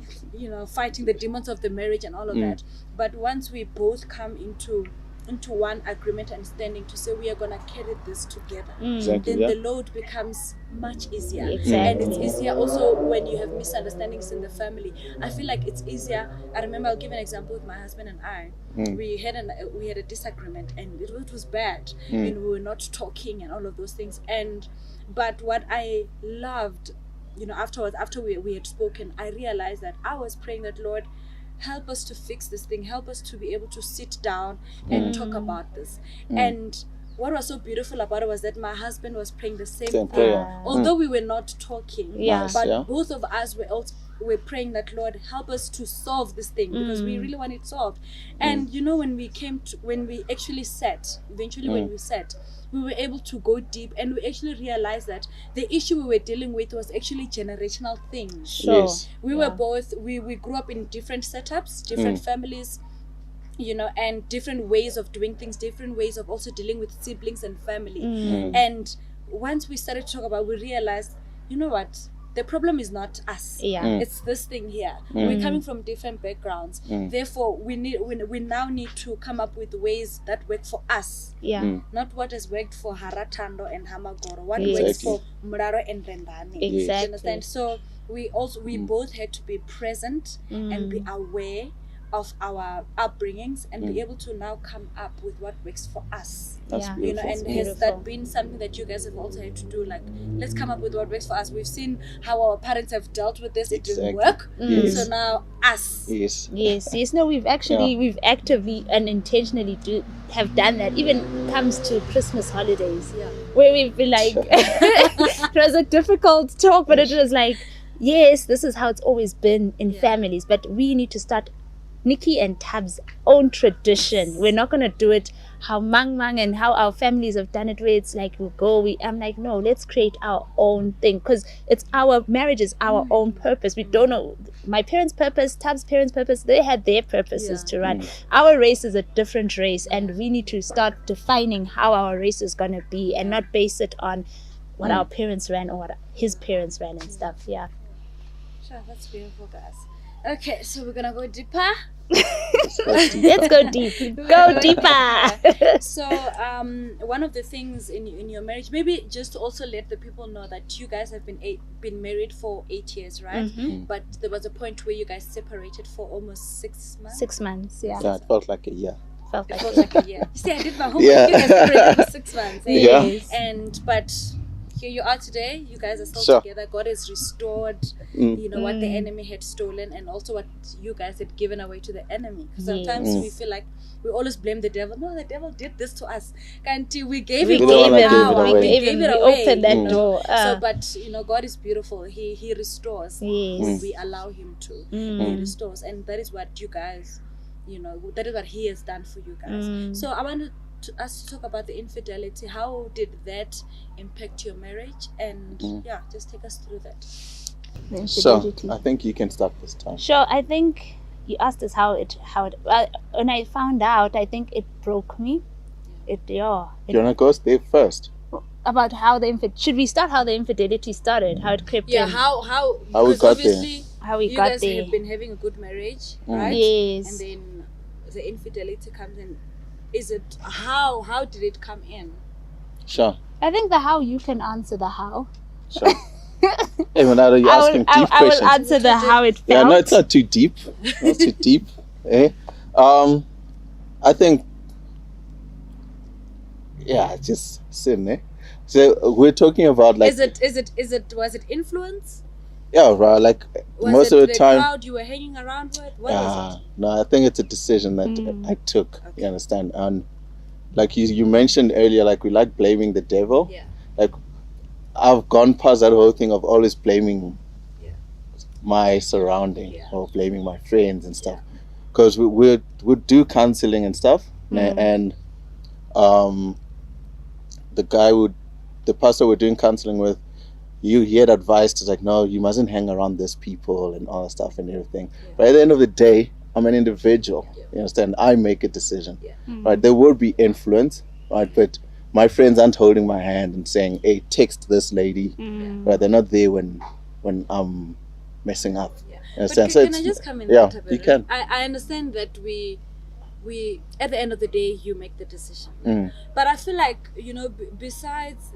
fighting the demons of the marriage and all of that. But once we both come into into one agreement and standing to say we are going to carry this together, Exactly, then yeah. the load becomes much easier. Exactly. And it's easier also when you have misunderstandings in the family. I feel like it's easier. I remember, I'll give an example with my husband and I. We had a disagreement, and it was bad. We were not talking and all of those things. But what I loved, afterwards, after we had spoken, I realized that I was praying that, Lord, help us to fix this thing, help us to be able to sit down and talk about this. And what was so beautiful about it was that my husband was praying the same thing, prayer. although we were not talking. Nice, but both of us were praying that, Lord, help us to solve this thing, because we really want it solved. And when we actually sat, when we sat, we were able to go deep, and we actually realized that the issue we were dealing with was actually generational things. Sure. Yes. We were both, we grew up in different setups, different families, and different ways of doing things, different ways of also dealing with siblings and family. And once we started to talk about, we realized, you know what? The problem is not us. It's this thing here. We're coming from different backgrounds. Therefore, we now need to come up with ways that work for us. Not what has worked for Haratando and Hamagoro. What works for Muraro and Rendani. Exactly. You understand? So we both had to be present and be aware of our upbringings and be able to now come up with what works for us. That's beautiful. And has that been something that you guys have also had to do? Like, let's come up with what works for us. We've seen how our parents have dealt with this. It didn't work. So now us. Yes. No, we've actively and intentionally have done that. Even comes to Christmas holidays, where we've been like, it was a difficult talk, but it was like, yes, this is how it's always been in families, but we need to start Nicci and Thabs' own tradition. We're not going to do it how Mang and how our families have done it, where it's like I'm like, no, let's create our own thing, because it's our marriage is our own purpose. We don't know my parents' purpose, Thabs' parents' purpose. They had their purposes to run. Our race is a different race, and we need to start defining how our race is going to be, and not base it on what our parents ran or what his parents ran and stuff. Sure, that's beautiful, guys. Okay, so we're gonna go deeper. Let's go deep. Go deeper. So, one of the things in your marriage, maybe just to also let the people know that you guys have been married for 8 years, right? But there was a point where you guys separated for almost 6 months. 6 months, yeah. Yeah, it felt like a year. Felt like a year. See, I did my homework. You guys separated for 6 months. But here you are today. You guys are still together. God has restored, what the enemy had stolen, and also what you guys had given away to the enemy. Sometimes we feel like we always blame the devil. No, the devil did this to us. We gave it away. We opened that door. But God is beautiful. He restores when we allow Him to. He restores, and that is what you guys, that is what He has done for you guys. So I wanted us to talk about the infidelity. How did that impact your marriage? And just take us through that. So I think you can start this time. Sure. I think you asked us how it when I found out, I think it broke me. You wanna go stay first? About how should we start how the infidelity started, how it crept in? How we got there. How we you got guys there. have been having a good marriage, right? Yes. And then the infidelity comes in. Is it how did it come in? Sure. I think the how, you can answer the how. Sure. Even though you're asking deep questions. I will answer the how it felt. Yeah, no, it's not too deep. Not too deep. I think it's just sin, eh? So we're talking about like, was it influence? Yeah, right. Like was most it of the time, crowd you were hanging around with? What was it? No, I think it's a decision that I took. Okay. You understand? And like you mentioned earlier, like we like blaming the devil. Yeah. Like I've gone past that whole thing of always blaming my surrounding or blaming my friends and stuff, because we would do counseling and stuff, and the pastor we're doing counseling with, he had advised us like, no, you mustn't hang around these people and all that stuff and everything. But at the end of the day, I'm an individual. You understand? I make a decision. Right? There will be influence, right? But my friends aren't holding my hand and saying, hey, text this lady. Right? They're not there when I'm messing up. You understand? But can I just come in? Yeah, you can. I understand that we we at the end of the day you make the decision. But I feel like, you know, besides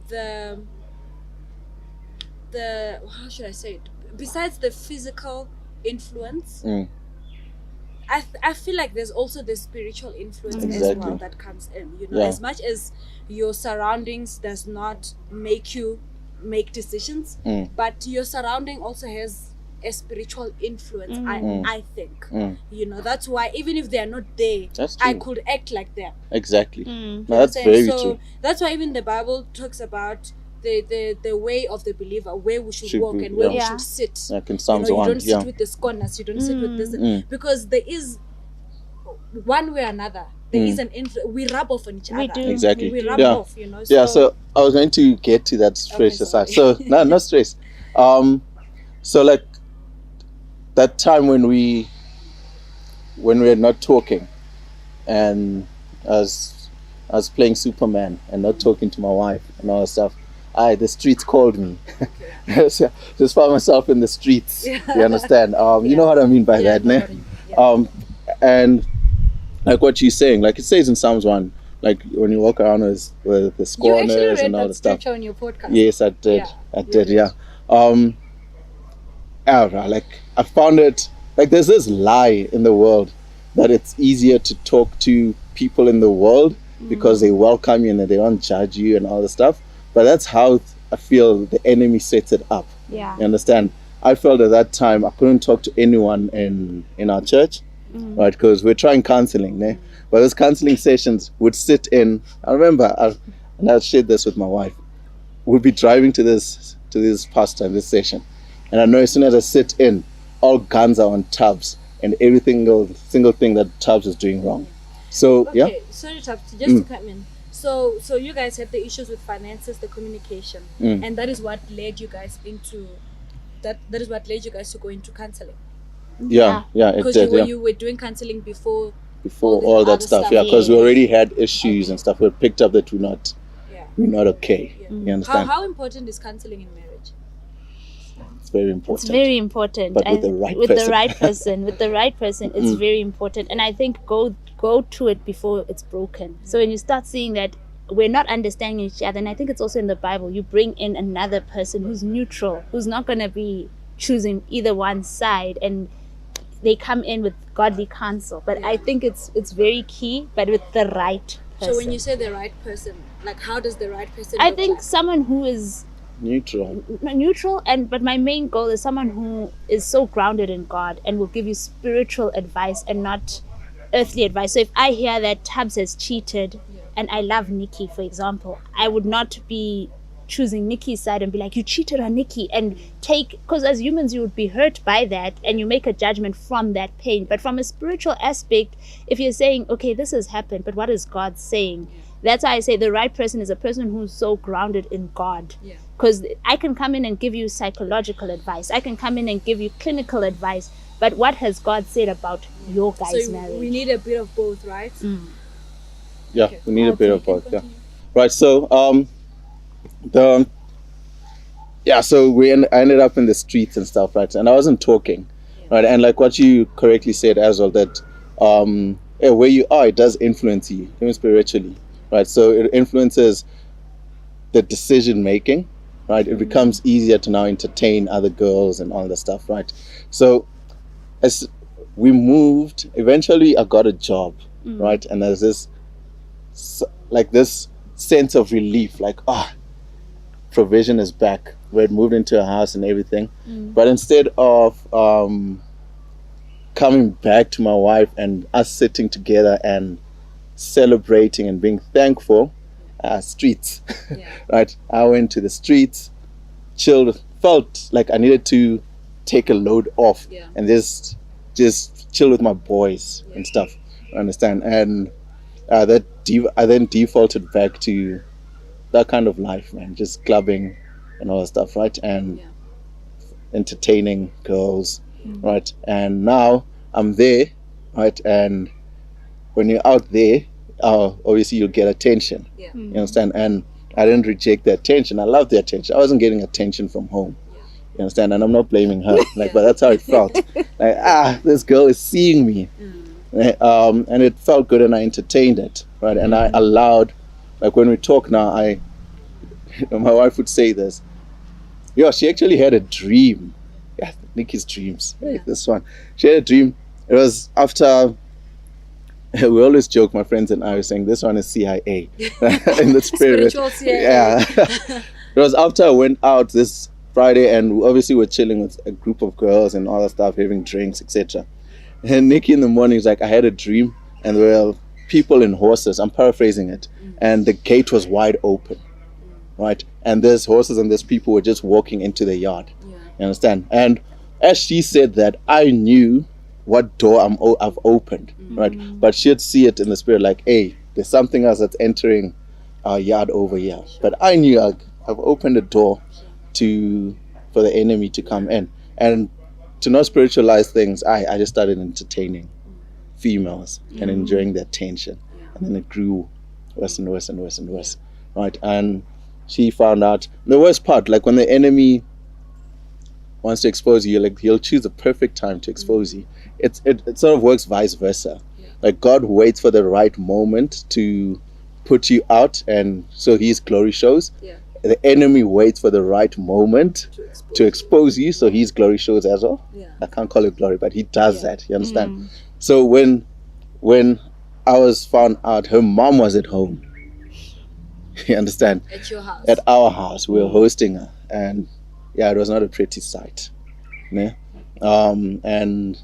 the how should I say it, besides the physical influence, I feel like there's also the spiritual influence as well that comes in, you know. As much as your surroundings does not make you make decisions, but your surrounding also has a spiritual influence. I think, you know, that's why even if they are not there, I could act like them. Exactly. No, that's very true. That's why even the Bible talks about the way of the believer, where we should walk and where we should sit. Like in Psalms you 1. You don't sit with the scorners, you don't sit with this, because there is one way or another. There is an influence. We rub off on each other. Do. Exactly. We rub off, you know. So I was going to get to that stress aside. So no stress. So like that time when we were not talking, and I was playing Superman and not talking to my wife and all that stuff. The streets called me. So just found myself in the streets. You understand? You know what I mean by that, ne? And like what you're saying, like it says in Psalms 1, like when you walk around with the scorners and all the stuff. On your podcast. Yes, I did. I did. Like I found it, like there's this lie in the world that it's easier to talk to people in the world because they welcome you and they don't judge you and all the stuff. But that's how I feel the enemy sets it up. Yeah. You understand? I felt at that time I couldn't talk to anyone in our church, right? Because we're trying counseling, ne? But those counseling sessions would sit in. I remember, and I shared this with my wife. We'd be driving to this pastor, this session, and I know as soon as I sit in, all guns are on Thabs, and every single thing that Thabs is doing wrong. So sorry, Thabs, just to come in. So you guys had the issues with finances, the communication, and that is what led you guys into that is what led you guys to go into counseling. Yeah, because you were doing counseling before all that stuff. Yeah, because we already had issues and stuff. We picked up that we're not okay. You understand? How important is counseling in marriage? It's very important. It's very important. But with the right person. With the right person, it's very important. And I think go to it before it's broken. So when you start seeing that we're not understanding each other, and I think it's also in the Bible, you bring in another person who's neutral, who's not going to be choosing either one side, and they come in with godly counsel. But I think it's very key, but with the right person. So when you say the right person, like how does the right person I think someone who is neutral, but my main goal is someone who is so grounded in God and will give you spiritual advice and not earthly advice. So if I hear that Thabs has cheated and I love Nicci, for example, I would not be choosing Nicci's side and be like, you cheated on Nicci, and because as humans you would be hurt by that and you make a judgment from that pain. But from a spiritual aspect, if you're saying, okay, this has happened, but what is God saying? That's why I say the right person is a person who's so grounded in God. Because I can come in and give you psychological advice, I can come in and give you clinical advice, but what has God said about your guys' marriage? We need a bit of both, right? We need a bit of both. Right. So so I ended up in the streets and stuff, right? And I wasn't talking, right? And like what you correctly said as well, that where you are, it does influence you, even spiritually, right? So it influences the decision making, right? It becomes easier to now entertain other girls and all the stuff, right? So as we moved, eventually I got a job, right? And there's this sense of relief, like, provision is back. We had moved into a house and everything. But instead of coming back to my wife and us sitting together and celebrating and being thankful, streets, right? I went to the streets, chilled, felt like I needed to take a load off and just chill with my boys and stuff. Understand? And I then defaulted back to that kind of life, man, just clubbing and all that stuff, right? And entertaining girls, right? And now I'm there, right? And when you're out there, obviously you'll get attention. You understand? And I didn't reject the attention. I love the attention. I wasn't getting attention from home. You understand? And I'm not blaming her, but that's how it felt. Like, this girl is seeing me. And it felt good, and I entertained it, right? And I allowed, like when we talk now, my wife would say this. Yeah, she actually had a dream. Yeah, Nicci's dreams. Hey, this one. She had a dream. It was after, we always joke, my friends and I were saying, this one is CIA. In the spirit. Spiritual CIA. Yeah. It was after I went out this Friday, and obviously we're chilling with a group of girls and all that stuff, having drinks, etc. And Nicci in the morning is like, I had a dream, and there were people in horses. I'm paraphrasing it. And the gate was wide open. Right? And there's horses and there's people were just walking into the yard. Yeah. You understand? And as she said that, I knew what door I've opened. Right? But she'd see it in the spirit like, hey, there's something else that's entering our yard over here. But I knew I've opened a door for the enemy to come in. And to not spiritualize things, I just started entertaining females and enjoying the attention. And then it grew worse and worse and worse and worse. Right? And she found out the worst part, like when the enemy wants to expose you, like he'll choose the perfect time to expose you. It sort of works vice versa. Like God waits for the right moment to put you out, and so his glory shows. The enemy waits for the right moment to expose you, so his glory shows as well. I can't call it glory, but he does that. You understand? So when I was found out, her mom was at home. You understand? At your house? At our house. We were hosting her. And yeah, it was not a pretty sight. Yeah? And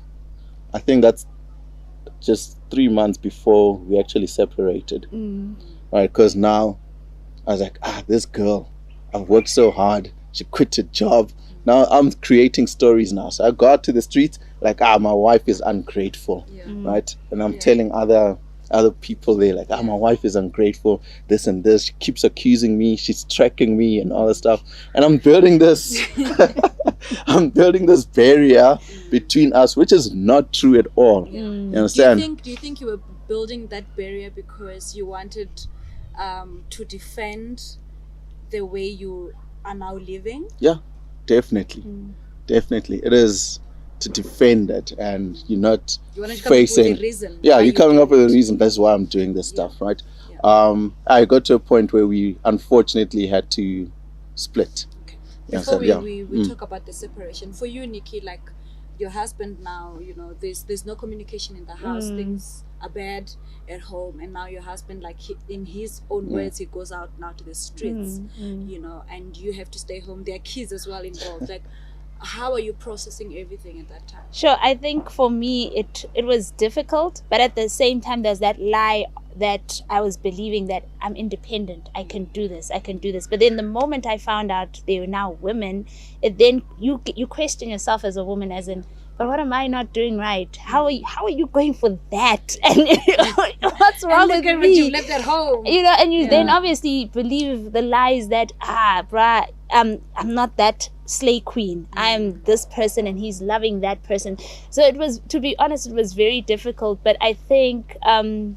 I think that's just 3 months before we actually separated. Right? Because now I was like, this girl, I've worked so hard. She quit her job. Now I'm creating stories now. So I go out to the streets like, my wife is ungrateful. Right? And I'm telling other people there like, my wife is ungrateful, this and this, she keeps accusing me, she's tracking me and all that stuff, and I'm building this barrier between us, which is not true at all. You understand? Do you think you were building that barrier because you wanted to defend the way you are now living? Yeah, definitely. It is to defend it, and you're not facing. You're coming up with a reason. That's why I'm doing this stuff, right? I got to a point where we unfortunately had to split. Okay. Before we talk about the separation, for you, Nicci, like your husband now, there's no communication in the house. Things are bad at home, and now your husband, like in his own words, he goes out now to the streets, and you have to stay home. There are kids as well involved. Like, how are you processing everything at that time? Sure, I think for me it was difficult, but at the same time there's that lie that I was believing that I'm independent, I can do this. But then the moment I found out they were now women, then you question yourself as a woman, as in, but what am I not doing right? How are you going for that? And what's wrong with me? When you left at home. And you then obviously believe the lies that I'm not that slay queen. I am this person and he's loving that person. So it was, to be honest, it was very difficult. But I think having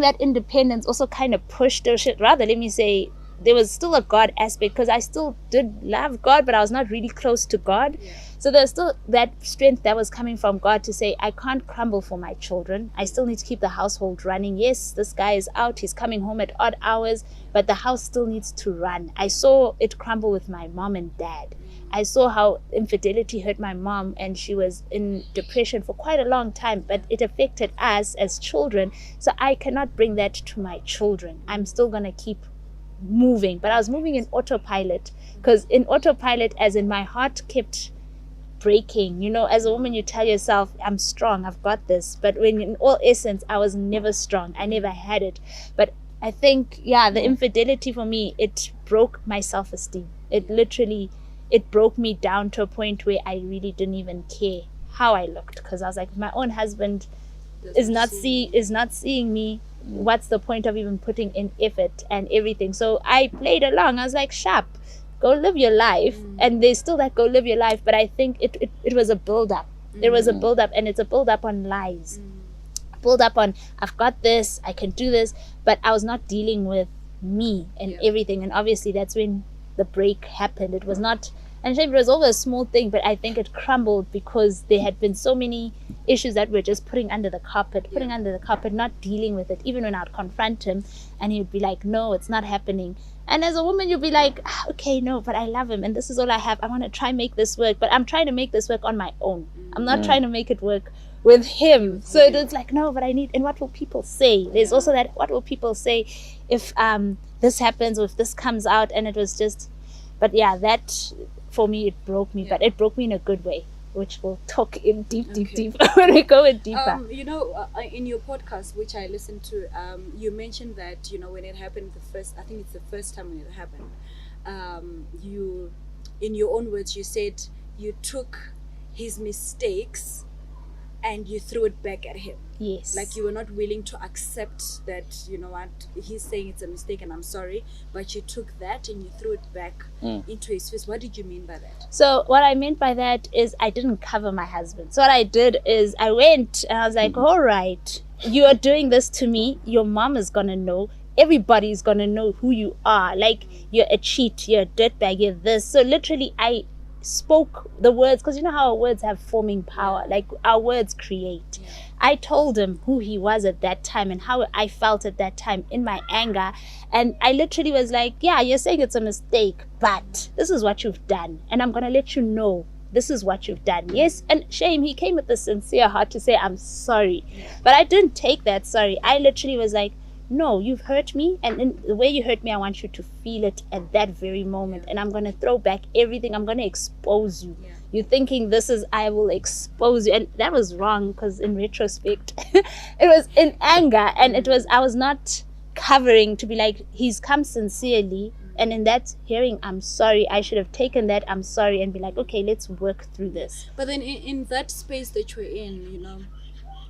that independence also kind of pushed, let me say, there was still a God aspect, because I still did love God, but I was not really close to God. So there's still that strength that was coming from God to say, I can't crumble for my children. I still need to keep the household running. Yes, this guy is out, he's coming home at odd hours, but the house still needs to run. I saw it crumble with my mom and dad. I saw how infidelity hurt my mom, and she was in depression for quite a long time, but it affected us as children. So I cannot bring that to my children. I'm still going to keep moving, but I was moving in autopilot, because in autopilot, as in, my heart kept breaking. As a woman, you tell yourself, I'm strong, I've got this, but when in all essence I was never strong, I never had it. But I think the infidelity for me, it broke my self-esteem. It broke me down to a point where I really didn't even care how I looked, because I was like, if my own husband is not seeing me, what's the point of even putting in effort and everything? So I played along. I was like, sharp, go live your life. And there's still that go live your life, but I think it was a build-up. There was a build-up, and it's a build-up on lies. Build up on, I've got this, I can do this, but I was not dealing with me and everything. And obviously that's when the break happened. It was not And it was over a small thing, but I think it crumbled because there had been so many issues that we're just putting under the carpet, not dealing with it. Even when I'd confront him and he'd be like, no, it's not happening. And as a woman, you'd be like, okay, no, but I love him and this is all I have. I want to try make this work, but I'm trying to make this work on my own. I'm not trying to make it work with him. So it's like, no, but I need, and what will people say? There's also that, what will people say if this happens or if this comes out? And it was just, but yeah, that for me, it broke me, but it broke me in a good way, which we'll talk in deep when we go in deeper. In your podcast, which I listened to, you mentioned that, when it happened I think it's the first time when it happened, you, in your own words, you said you took his mistakes and you threw it back at him. Yes. Like you were not willing to accept that, what, he's saying it's a mistake and I'm sorry, but you took that and you threw it back into his face. What did you mean by that? So what I meant by that is I didn't cover my husband. So what I did is I went and I was like, all right, you are doing this to me. Your mom is going to know. Everybody's going to know who you are. Like, you're a cheat, you're a dirtbag, you're this. So literally I spoke the words, because you know how our words have forming power, like our words create. I told him who he was at that time and how I felt at that time in my anger, and I literally was like, yeah, you're saying it's a mistake, but this is what you've done and I'm gonna let you know this is what you've done. Yes, and shame, he came with a sincere heart to say I'm sorry, but I didn't take that sorry. I literally was like, no, you've hurt me, and in the way you hurt me, I want you to feel it at that very moment, and I'm going to throw back everything. I'm going to expose you. You're thinking this is, I will expose you, and that was wrong, because in retrospect, it was in anger, and it was, I was not covering to be like, he's come sincerely, and in that hearing, I'm sorry, I should have taken that, I'm sorry, and be like, okay, let's work through this. But then in that space that you're in,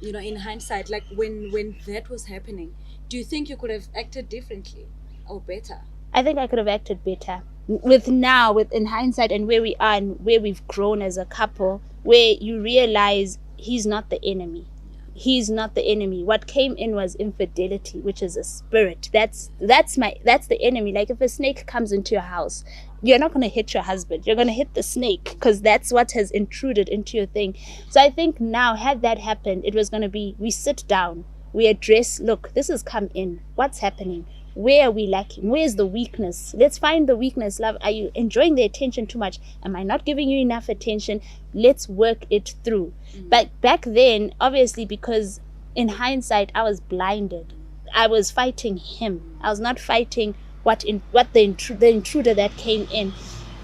in hindsight, like when that was happening, do you think you could have acted differently or better? I think I could have acted better. With in hindsight and where we are and where we've grown as a couple, where you realize he's not the enemy. He's not the enemy. What came in was infidelity, which is a spirit. That's the enemy. Like if a snake comes into your house, you're not going to hit your husband. You're going to hit the snake, because that's what has intruded into your thing. So I think now, had that happened, it was going to be, we sit down, we address, look, this has come in. What's happening? Where are we lacking? Where's the weakness? Let's find the weakness. Love, are you enjoying the attention too much? Am I not giving you enough attention? Let's work it through. But back then, obviously, because in hindsight, I was blinded. I was fighting him. I was not fighting the intruder that came in.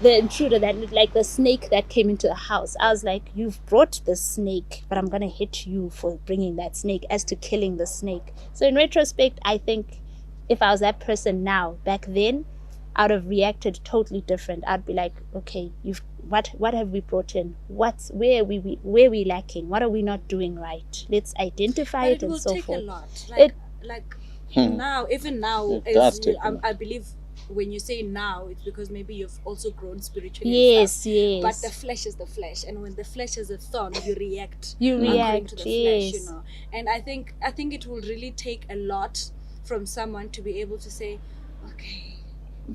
The intruder that, like the snake that came into the house. I was like, you've brought the snake, but I'm going to hit you for bringing that snake as to killing the snake. So in retrospect, I think if I was that person now, back then, I'd have reacted totally different. I'd be like, okay, what have we brought in? Where are we lacking? What are we not doing right? Let's identify it and so forth. It will take a lot. Now, even now, I believe when you say now, it's because maybe you've also grown spiritually. Yes. But the flesh is the flesh, and when the flesh is a thorn, you react. To the flesh, And I think it will really take a lot from someone to be able to say, okay,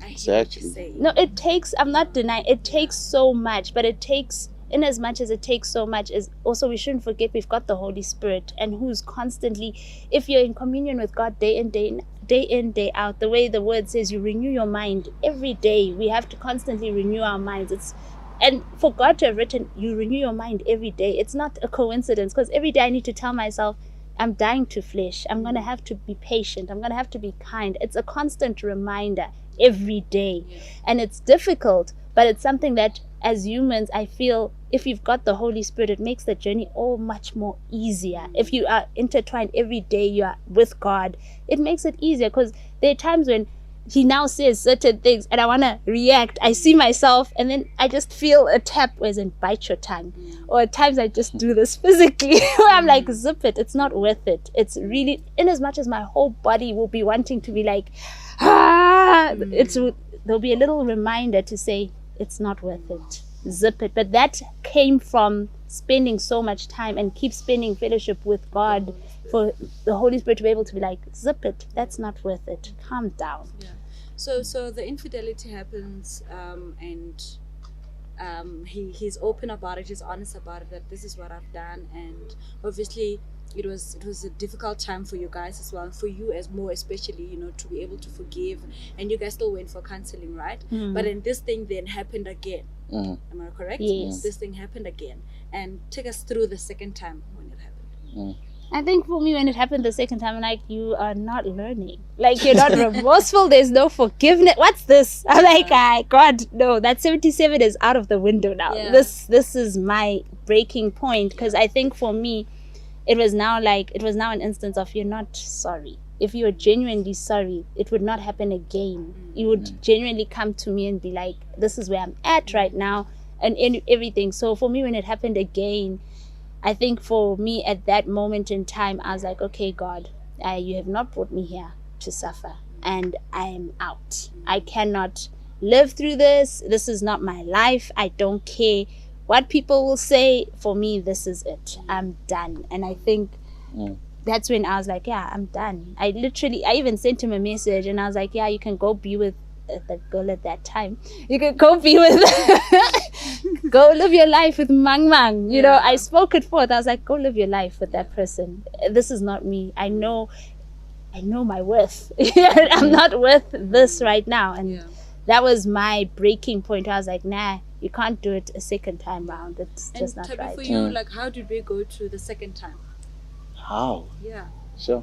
I hear what you're saying. No, it takes, I'm not denying, it takes so much, but it takes, in as much as it takes so much, is also, we shouldn't forget we've got the Holy Spirit, and who's constantly, if you're in communion with God day in, day out, the way the word says, you renew your mind every day. We have to constantly renew our minds. And for God to have written, you renew your mind every day, it's not a coincidence, because every day I need to tell myself, I'm dying to flesh. I'm going to have to be patient. I'm going to have to be kind. It's a constant reminder every day. And it's difficult, but it's something that as humans, I feel if you've got the Holy Spirit, it makes the journey all much more easier. If you are intertwined every day, you are with God, it makes it easier, because there are times when he now says certain things and I want to react. I see myself and then I just feel a tap, as in bite your tongue. Or at times I just do this physically where I'm like, zip it, it's not worth it. It's really, in as much as my whole body will be wanting to be like, there'll be a little reminder to say, it's not worth it, zip it. But that came from spending so much time and keep spending fellowship with God, for the Holy Spirit to be able to be like, zip it, that's not worth it, calm down. So the infidelity happens, and he's open about it, he's honest about it, that this is what I've done. And obviously it was a difficult time for you guys as well, for you as more especially, you know, to be able to forgive. And you guys still went for counseling, right? But then this thing then happened again. Am I correct? Yes. This thing happened again. And take us through the second time when it happened. I think for me, when it happened the second time, I'm like, you are not learning. Like, you're not remorseful. There's no forgiveness. What's this? I'm like, God, no, that 77 is out of the window now. Yeah. This is my breaking point. Because I think for me, it was now an instance of, you're not sorry. If you were genuinely sorry, it would not happen again. You would genuinely come to me and be like, this is where I'm at right now, and everything. So for me, when it happened again, I think for me at that moment in time, I was like, okay, God, you have not brought me here to suffer, and I am out. I cannot live through this. This is not my life. I don't care what people will say. For me, this is it. I'm done. And I think that's when I was like, yeah, I'm done. I even sent him a message, and I was like, yeah, you can go be with the girl at that time. You can go be with go live your life with Mang Mang. You know, I spoke it forth. I was like, go live your life with that person. This is not me. I know my worth. I'm not worth this right now. And that was my breaking point. I was like, nah, you can't do it a second time round. It's just not right. For you, like, how did we go to the second time? How? Yeah. Sure.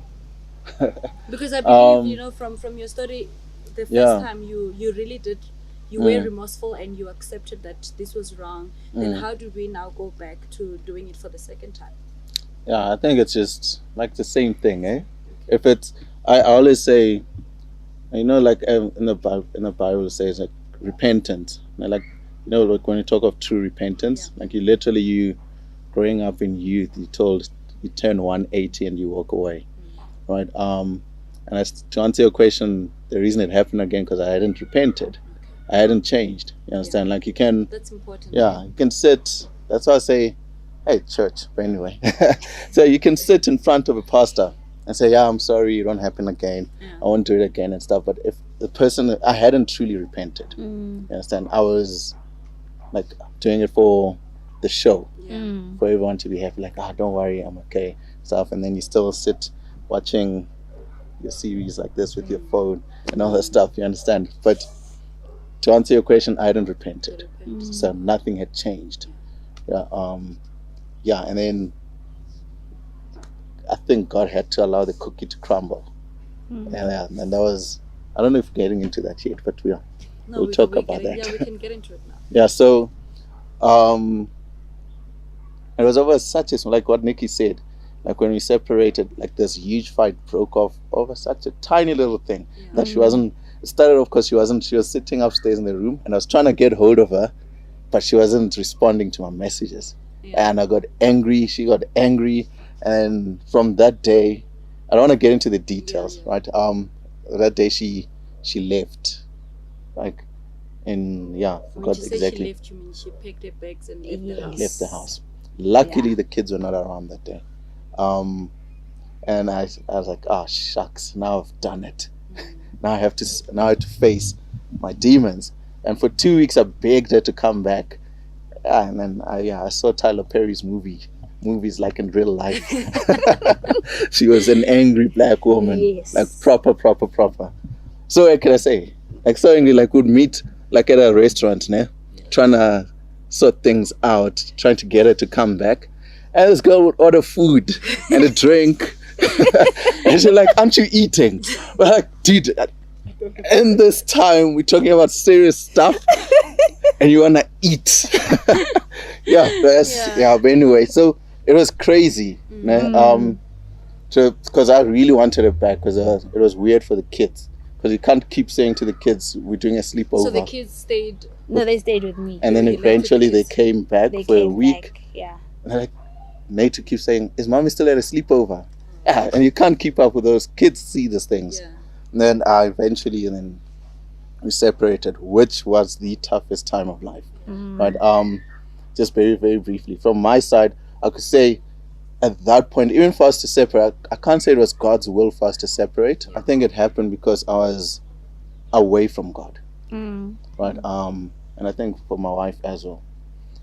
Because I believe, you know, from your story, the first time you really did, you were remorseful and you accepted that this was wrong. Then how do we now go back to doing it for the second time? Yeah, I think it's just like the same thing, eh? If it's, I always say, you know, like in the Bible it says like repentance. Like, you know, like when you talk of true repentance, like you growing up in youth, you turn 180 and you walk away, right? And to answer your question, the reason it happened again because I hadn't repented, I hadn't changed. You understand? Like you can. That's important. Yeah, you can sit. That's why I say, hey, church. But anyway, so you can sit in front of a pastor and say, yeah, I'm sorry, it won't happen again. I won't do it again and stuff. But if the person, I hadn't truly repented. You understand? I was like doing it for the show, for everyone to be happy. Like, don't worry, I'm okay, stuff. And then you still sit watching your series like this with your phone and all that stuff, you understand? But to answer your question, I hadn't repented. So nothing had changed. Yeah, and then I think God had to allow the cookie to crumble. And that was, I don't know if we're getting into that yet, but we'll talk about that. Yeah, we can get into it now. Yeah, so it was over such a, like what Nicci said, like when we separated, like this huge fight broke off over such a tiny little thing that she wasn't, it started off because she was sitting upstairs in the room and I was trying to get hold of her, but she wasn't responding to my messages. And I got angry, she got angry, and from that day, I don't want to get into the details, right? That day she left, like, and when she said she left, you mean she packed her bags and left the house? Left the house. Luckily, the kids were not around that day. And I was like, shucks, now I've done it. Now I have to face my demons. And for 2 weeks I begged her to come back. And then I saw Tyler Perry's movies like in real life. She was an angry black woman, like proper. So what can I say? Like suddenly, like would meet like at a restaurant, trying to sort things out, trying to get her to come back. And this girl would order food and a drink. And she's like, aren't you eating? We're like, dude, in this time we're talking about serious stuff and you wanna eat. But anyway, so it was crazy. Because I really wanted it back because it was weird for the kids. Because you can't keep saying to the kids, we're doing a sleepover. So the kids stayed? No, they stayed with me. And then eventually they came back for a week. Yeah. And they're like, Nate to keep saying, is mommy still at a sleepover? Yeah, and you can't keep up with those kids see these things. And then eventually we separated, which was the toughest time of life. Right? Just very, very briefly. From my side, I could say at that point, even for us to separate, I can't say it was God's will for us to separate. I think it happened because I was away from God. Right? And I think for my wife as well.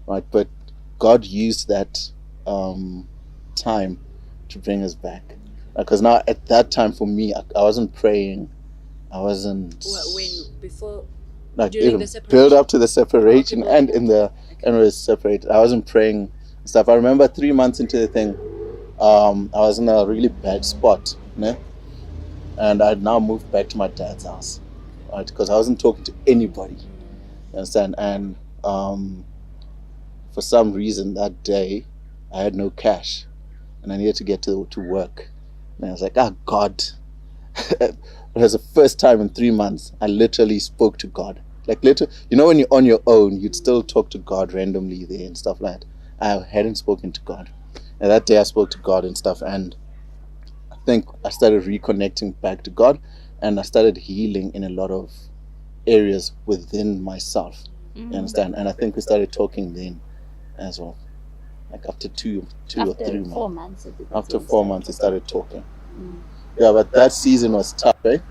right? But God used that time to bring us back. Because now at that time for me, I wasn't praying. I wasn't. Before, like during the build up to the separation and in the and was separated. I wasn't praying and stuff. I remember 3 months into the thing, I was in a really bad spot, né? And I'd now moved back to my dad's house, right? Because I wasn't talking to anybody. You understand? And for some reason that day, I had no cash, and I needed to get to work. And I was like, God. It was the first time in 3 months I literally spoke to God. Like, when you're on your own, you'd still talk to God randomly there and stuff like that. I hadn't spoken to God. And that day I spoke to God and stuff, and I think I started reconnecting back to God, and I started healing in a lot of areas within myself. You understand? And I think we started talking then as well. Like after two or 3 months. 4 months. After 4 months we started talking. Yeah, but that season was tough, right?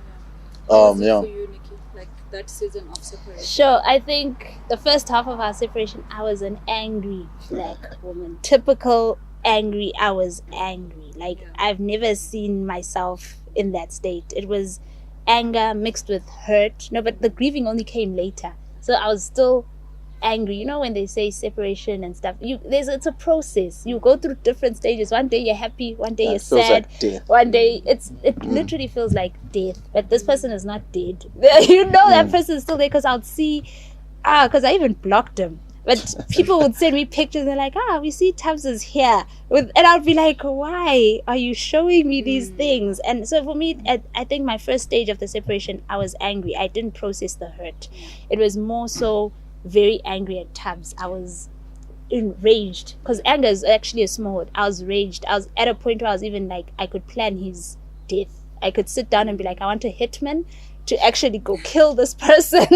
For you, Nicci, like that season of separation? Sure, I think the first half of our separation, I was an angry black woman. Typical angry. I was angry. Like, I've never seen myself in that state. It was anger mixed with hurt. No, but the grieving only came later. So I was still angry. You know when they say separation and stuff, it's a process. You go through different stages. One day you're happy, one day you're sad, like one day it literally feels like death. But this person is not dead. You know that person is still there, because I'll see because I even blocked him. But people would send me pictures. They're like, we see Thabs is here. And I'll be like, why are you showing me these things? And so for me, I think my first stage of the separation, I was angry. I didn't process the hurt. It was more so very angry at Thabs. I was enraged, because anger is actually a small word. I was raged. I was at a point where I was even like, I could plan his death. I could sit down and be like, I want a hitman to actually go kill this person.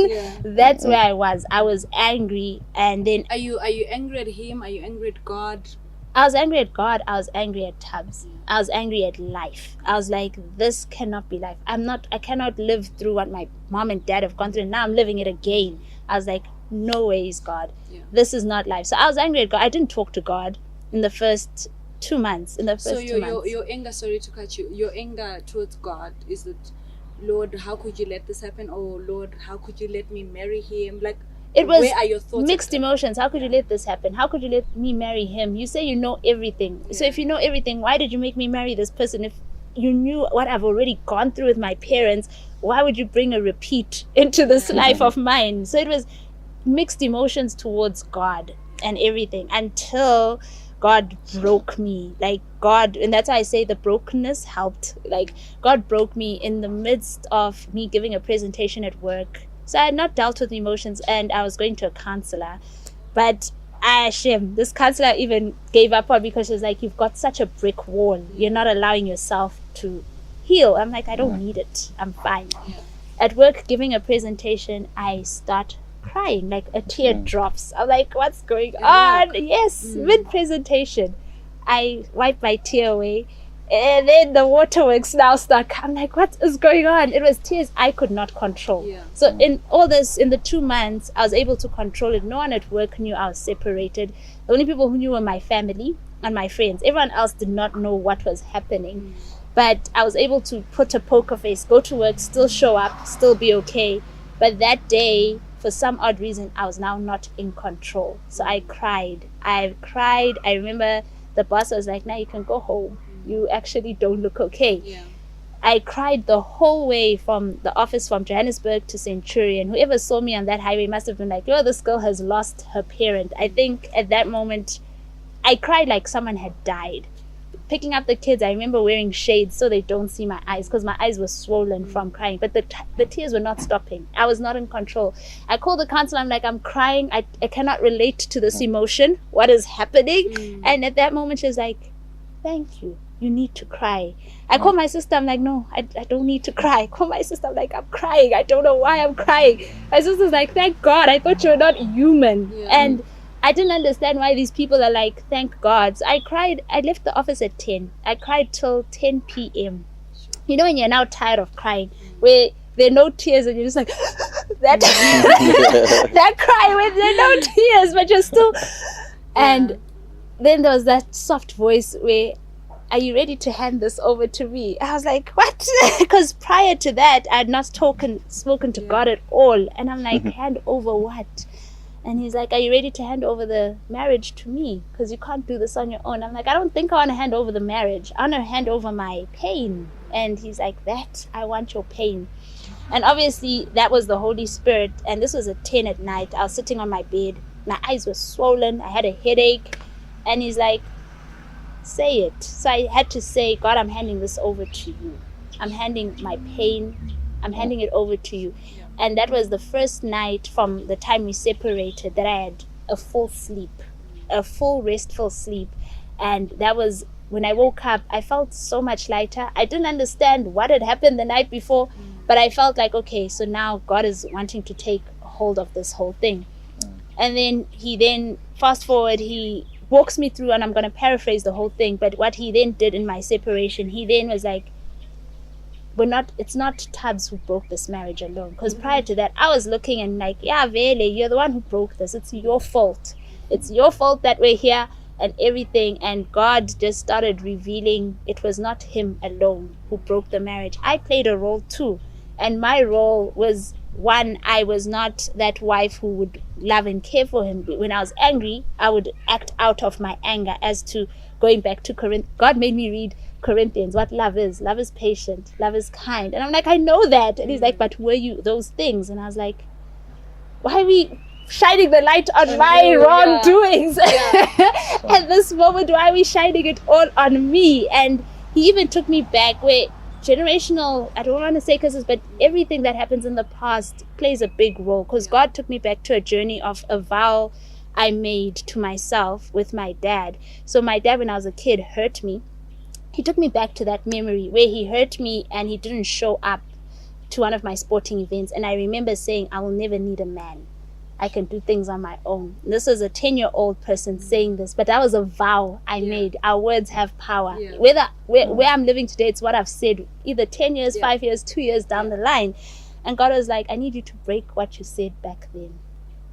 That's where I was. I was angry. And then are you angry at him? Are you angry at God? I was angry at God. I was angry at Thabs. I was angry at life. I was like, this cannot be life. I cannot live through what my mom and dad have gone through, and now I'm living it again. I was like, no ways, God. This is not life. So I was angry at God. I didn't talk to God in the first 2 months. So your anger, sorry to cut you, your anger towards God, is that, Lord, how could you let this happen? Oh Lord, how could you let me marry him? Like, it was where are your thoughts? Mixed emotions. How could you let this happen? How could you let me marry him? You say you know everything. So if you know everything, why did you make me marry this person? If you knew what I've already gone through with my parents, why would you bring a repeat into this life of mine? So it was mixed emotions towards God and everything, until God broke me. Like, God, and that's why I say the brokenness helped. Like, God broke me in the midst of me giving a presentation at work. So I had not dealt with emotions, and I was going to a counselor, but this counselor even gave up on me, because she was like, you've got such a brick wall, you're not allowing yourself to heal. I'm like, I don't need it, I'm fine. At work, giving a presentation, I start crying, like a tear drops. I'm like, what's going on? Mid-presentation, I wipe my tear away, and then the waterworks now start. I'm like, what is going on? It was tears I could not control. So in all this, in the 2 months, I was able to control it. No one at work knew I was separated. The only people who knew were my family and my friends. Everyone else did not know what was happening. But I was able to put a poker face, go to work, still show up, still be okay. But that day, for some odd reason, I was now not in control. So I cried. I remember the boss was like, now you can go home. You actually don't look okay. I cried the whole way from the office, from Johannesburg to Centurion. Whoever saw me on that highway must have been like, oh, this girl has lost her parent. I think at that moment, I cried like someone had died. Picking up the kids, I remember wearing shades so they don't see my eyes, because my eyes were swollen from crying. But the tears were not stopping. I was not in control. I called the counselor. I'm like, I'm crying. I cannot relate to this emotion. What is happening? And at that moment, she was like, thank you. You need to cry. I call my sister. I'm like, no, I don't need to cry. I call my sister. I'm like, I'm crying. I don't know why I'm crying. My sister's like, thank God. I thought you were not human. And I didn't understand why these people are like, thank God. So I cried. I left the office at 10. I cried till 10 p.m. You know when you're now tired of crying, where there are no tears and you're just like, that cry when there are no tears, but you're still And then there was that soft voice where, are you ready to hand this over to me? I was like, what? Because prior to that, I had not spoken to God at all. And I'm like, hand over what? And he's like, are you ready to hand over the marriage to me? Because you can't do this on your own. I'm like, I don't think I want to hand over the marriage. I want to hand over my pain. And he's like, I want your pain. And obviously, that was the Holy Spirit. And this was at 10 at night. I was sitting on my bed. My eyes were swollen. I had a headache. And he's like, say it. So I had to say, God, I'm handing this over to you. I'm handing my pain. I'm handing it over to you. And that was the first night from the time we separated that I had a full sleep, a full restful sleep. And that was when I woke up, I felt so much lighter. I didn't understand what had happened the night before, but I felt like, okay, so now God is wanting to take hold of this whole thing. And then fast forward, he walks me through, and I'm going to paraphrase the whole thing, but what he then did in my separation, he then was like, it's not Thabs who broke this marriage alone. Because prior to that, I was looking and like, yeah, Vele, you're the one who broke this. It's your fault. It's your fault that we're here and everything. And God just started revealing it was not him alone who broke the marriage. I played a role too. And my role was, one, I was not that wife who would love and care for him. When I was angry, I would act out of my anger. As to going back to Corinthians, God made me read Corinthians, what love is. Love is patient. Love is kind. And I'm like, I know that. And he's like, but were you those things? And I was like, why are we shining the light on my wrongdoings? At this moment, why are we shining it all on me? And he even took me back where generational, I don't want to say curses, but everything that happens in the past plays a big role. Because God took me back to a journey of a vow I made to myself with my dad. So my dad, when I was a kid, hurt me. He took me back to that memory where he hurt me and he didn't show up to one of my sporting events. And I remember saying, I will never need a man. I can do things on my own. And this was a 10-year-old person saying this, but that was a vow I made. Our words have power. Where I'm living today, it's what I've said either 10 years, 5 years, 2 years down the line. And God was like, I need you to break what you said back then.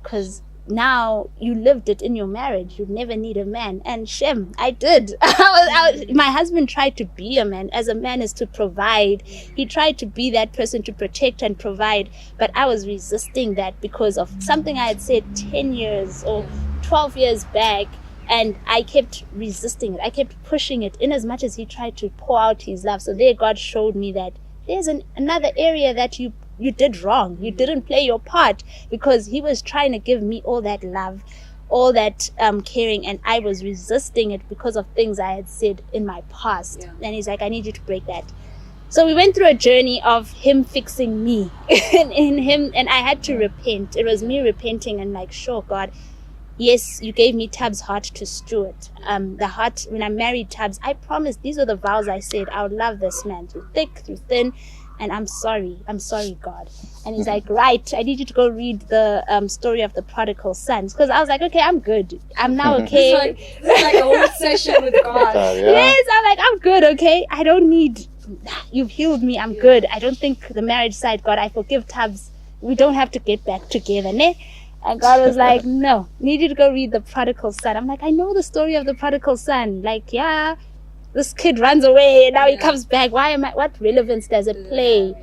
Because now you lived it in your marriage. You never need a man. And Shem, I did. My husband tried to be a man, as a man is to provide. He tried to be that person to protect and provide, but I was resisting that because of something I had said 10 years or 12 years back, and I kept resisting it. I kept pushing it in as much as he tried to pour out his love. So there God showed me that there's another area that you did wrong. You didn't play your part, because he was trying to give me all that love, all that caring, and I was resisting it because of things I had said in my past. And he's like, I need you to break that. So we went through a journey of him fixing me in him, and I had to repent. It was me repenting and like, sure, God, yes, you gave me Thabs' heart to steward. The heart, when I married Thabs, I promised, these were the vows I said, I would love this man through thick, through thin. And I'm sorry, God. And he's like, right, I need you to go read the story of the prodigal sons. Because I was like, okay, I'm good. I'm now okay. It's like a whole session with God. Yes, I'm like, I'm good, okay? I don't need, you've healed me, I'm good. I don't think the marriage side, God, I forgive Thabs. We don't have to get back together, ne? And God was like, no, need you to go read the prodigal son. I'm like, I know the story of the prodigal son. Like, yeah, this kid runs away and now he comes back. What relevance does it play?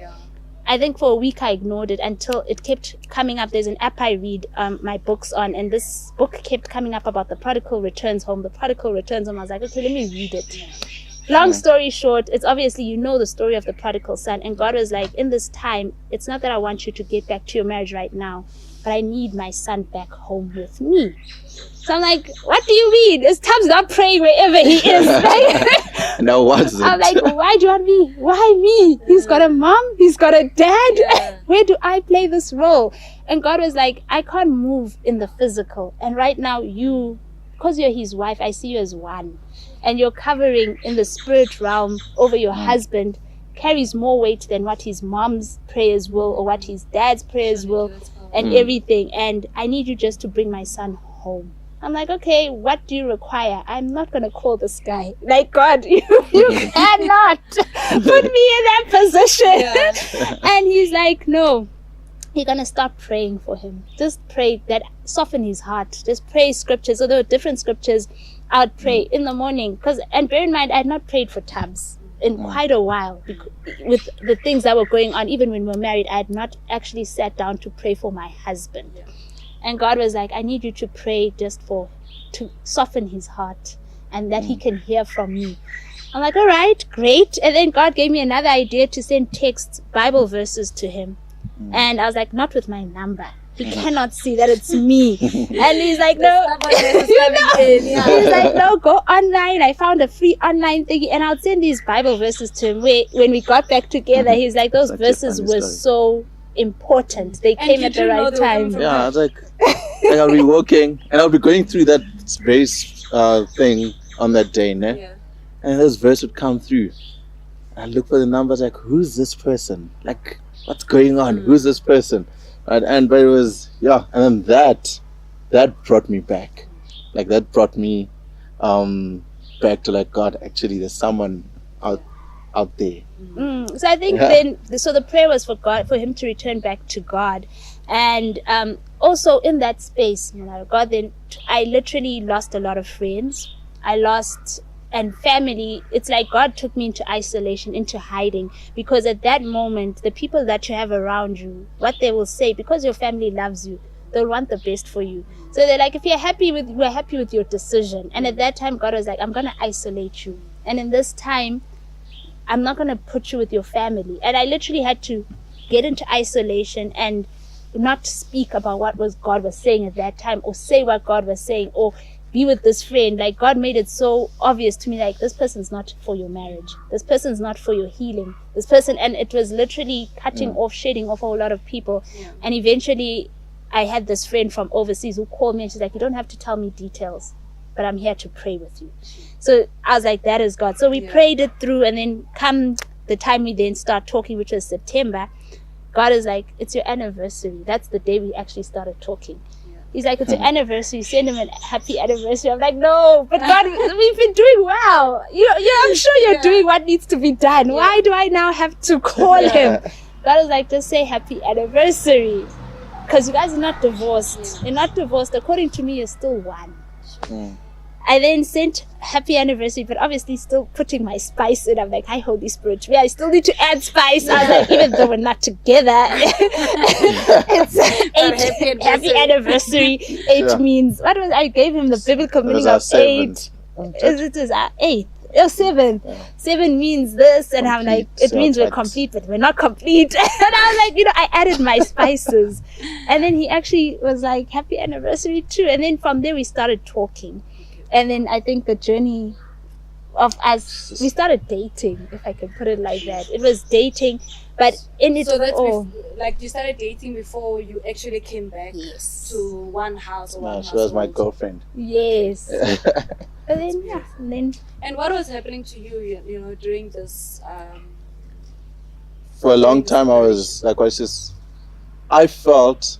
I think for a week I ignored it until it kept coming up. There's an app I read my books on, and this book kept coming up about the prodigal returns home. The prodigal returns home. I was like, okay, let me read it. Long story short, it's obviously, you know, the story of the prodigal son. And God was like, in this time, it's not that I want you to get back to your marriage right now, but I need my son back home with me. So I'm like, what do you mean? Is Thabs not praying wherever he is? No, what's it? I'm like, why do you want me? Why me? He's got a mom. He's got a dad. Where do I play this role? And God was like, I can't move in the physical. And right now because you're his wife, I see you as one. And you're covering in the spirit realm over your husband carries more weight than what his mom's prayers will or what his dad's prayers will and everything. And I need you just to bring my son home. I'm like, okay, what do you require? I'm not going to call this guy. Like, God, you cannot put me in that position. And he's like, no, you're gonna start praying for him. Just pray that, soften his heart. Just pray scriptures. So there were different scriptures I would pray in the morning. And bear in mind, I had not prayed for Thabs in quite a while, with the things that were going on. Even when we were married, I had not actually sat down to pray for my husband. And God was like, I need you to pray to soften his heart, and that he can hear from me. I'm like, all right, great. And then God gave me another idea to send Bible verses to him. And I was like, not with my number. He cannot see that it's me. And he's like, no. He's like, no, go online. I found a free online thingy, and I'll send these Bible verses to him. When we got back together, he's like, those verses were so important. They came at the right time. Yeah, I was like I'll be walking and I'll be going through that very thing on that day, ne? Yeah. And this verse would come through. I look for the numbers, like, who's this person? Like, what's going on? Who's this person? Right? But it was, and then that brought me back. Like, that brought me back to, like, God, actually there's someone out there. So I think then, so the prayer was for God, for him to return back to God. And also in that space, God, then I literally lost a lot of friends. And family. It's like God took me into isolation, into hiding, because at that moment, the people that you have around you, what they will say, because your family loves you, they'll want the best for you. So they're like, if we're happy with your decision. And at that time, God was like, I'm going to isolate you. And in this time, I'm not going to put you with your family. And I literally had to get into isolation and not speak about what God was saying at that time, or say what God was saying, or be with this friend. Like, God made it so obvious to me, like, this person's not for your marriage. This person's not for your healing. This person, and it was literally shedding off a whole lot of people. Yeah. And eventually, I had this friend from overseas who called me, and she's like, you don't have to tell me details, but I'm here to pray with you. So I was like, that is God. So we prayed it through, and then come the time we then start talking, which was September, God is like, it's your anniversary. That's the day we actually started talking. He's like, it's your anniversary. Send him a happy anniversary. I'm like, no, but God, we've been doing well. I'm sure you're doing what needs to be done. Yeah. Why do I now have to call him? God is like, just say happy anniversary. Because you guys are not divorced. Yeah. You're not divorced. According to me, you're still one. I then sent happy anniversary, but obviously still putting my spice in. I'm like, hi, Holy Spirit. I still need to add spice. I was like, even though we're not together, it's happy anniversary. 8 means, I gave him the biblical meaning of 8. It is 8. Oh, 7. 7 means this, and I'm like, it means we're complete, but we're not complete. And I was like, I added my spices. And then he actually was like, happy anniversary too. And then from there we started talking. And then I think the journey of us, we started dating, if I can put it like that. It was dating, but in it. So that's like you started dating before you actually came back to one house. Or she was my girlfriend. Yes. And then And what was happening to you, during this? For a long time, I felt.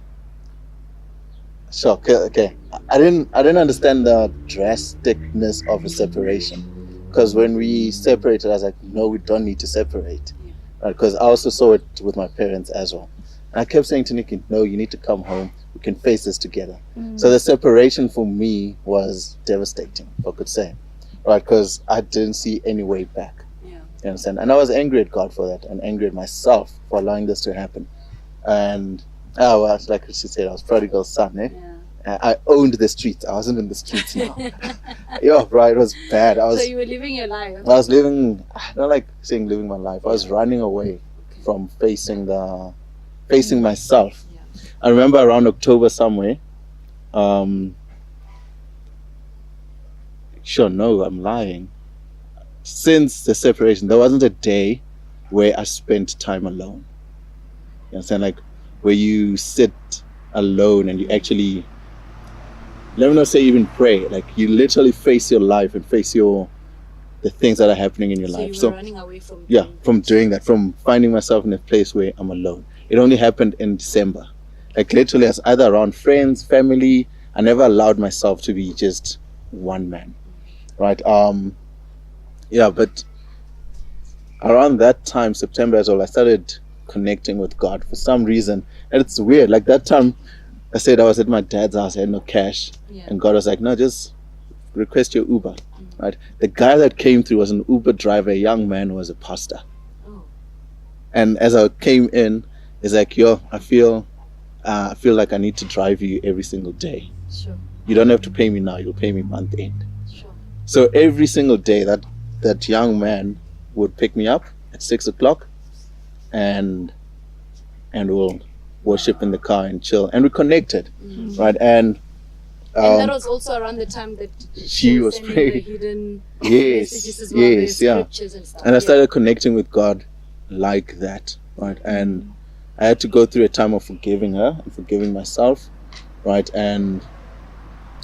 Sure. Okay. I didn't understand the drasticness of a separation, because when we separated, I was like, no, we don't need to separate, because I also saw it with my parents as well. And I kept saying to Nicci, no, you need to come home. We can face this together. So the separation for me was devastating, if I could say, right? Because I didn't see any way back. You understand? And I was angry at God for that, and angry at myself for allowing this to happen. And like she said, I was prodigal son, eh? I owned the streets. I wasn't in the streets now. Right, it was bad. So you were living your life? I was living, I don't like saying living my life. I was running away from facing myself. I remember around October somewhere, I'm lying. Since the separation, there wasn't a day where I spent time alone. You understand? Like, where you sit alone and you actually, let me not say even pray, like you literally face your life and face the things that are happening in your life. So you were running away from from doing that, from finding myself in a place where I'm alone. It only happened in December. Like literally, I was either around friends, family. I never allowed myself to be just one man, right? But around that time, September as well, I started connecting with God for some reason. And it's weird. Like that time, I said I was at my dad's house. I had no cash, and God was like, "No, just request your Uber." Right? The guy that came through was an Uber driver. A young man who was a pastor. And as I came in, he's like, "Yo, I feel like I need to drive you every single day. Sure. You don't have to pay me now. You'll pay me month end." Sure. So every single day, that young man would pick me up at 6:00, and we'll worship in the car and chill, and we connected, right? And that was also around the time that she was sending praying. the hidden Yes, messages as well, yes, the yeah. scriptures and stuff. And I started connecting with God like that, right? And I had to go through a time of forgiving her and forgiving myself, right? And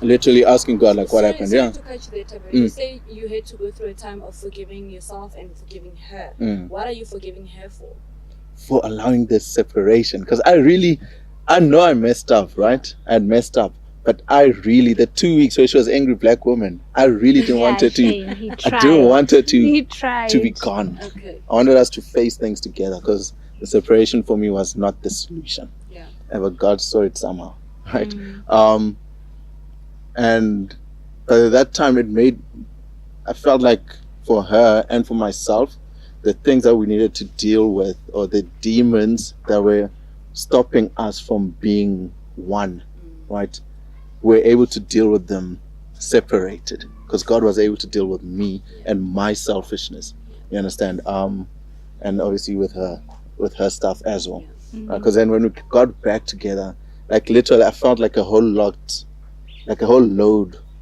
literally asking God, like, what happened? Sorry to catch you there, you say you had to go through a time of forgiving yourself and forgiving her. What are you forgiving her for? For allowing this separation. Because I know I messed up, right? I had messed up. But I really, the 2 weeks where she was angry black woman, I really didn't want her to, I didn't want her to be gone. Okay. I wanted us to face things together, because the separation for me was not the solution. Yeah. But God saw it somehow, right? And by that time I felt like for her and for myself, the things that we needed to deal with, or the demons that were stopping us from being one, right? We're able to deal with them separated, because God was able to deal with me and my selfishness. You understand? And obviously with her stuff as well. Because then when we got back together, like literally, I felt like a whole load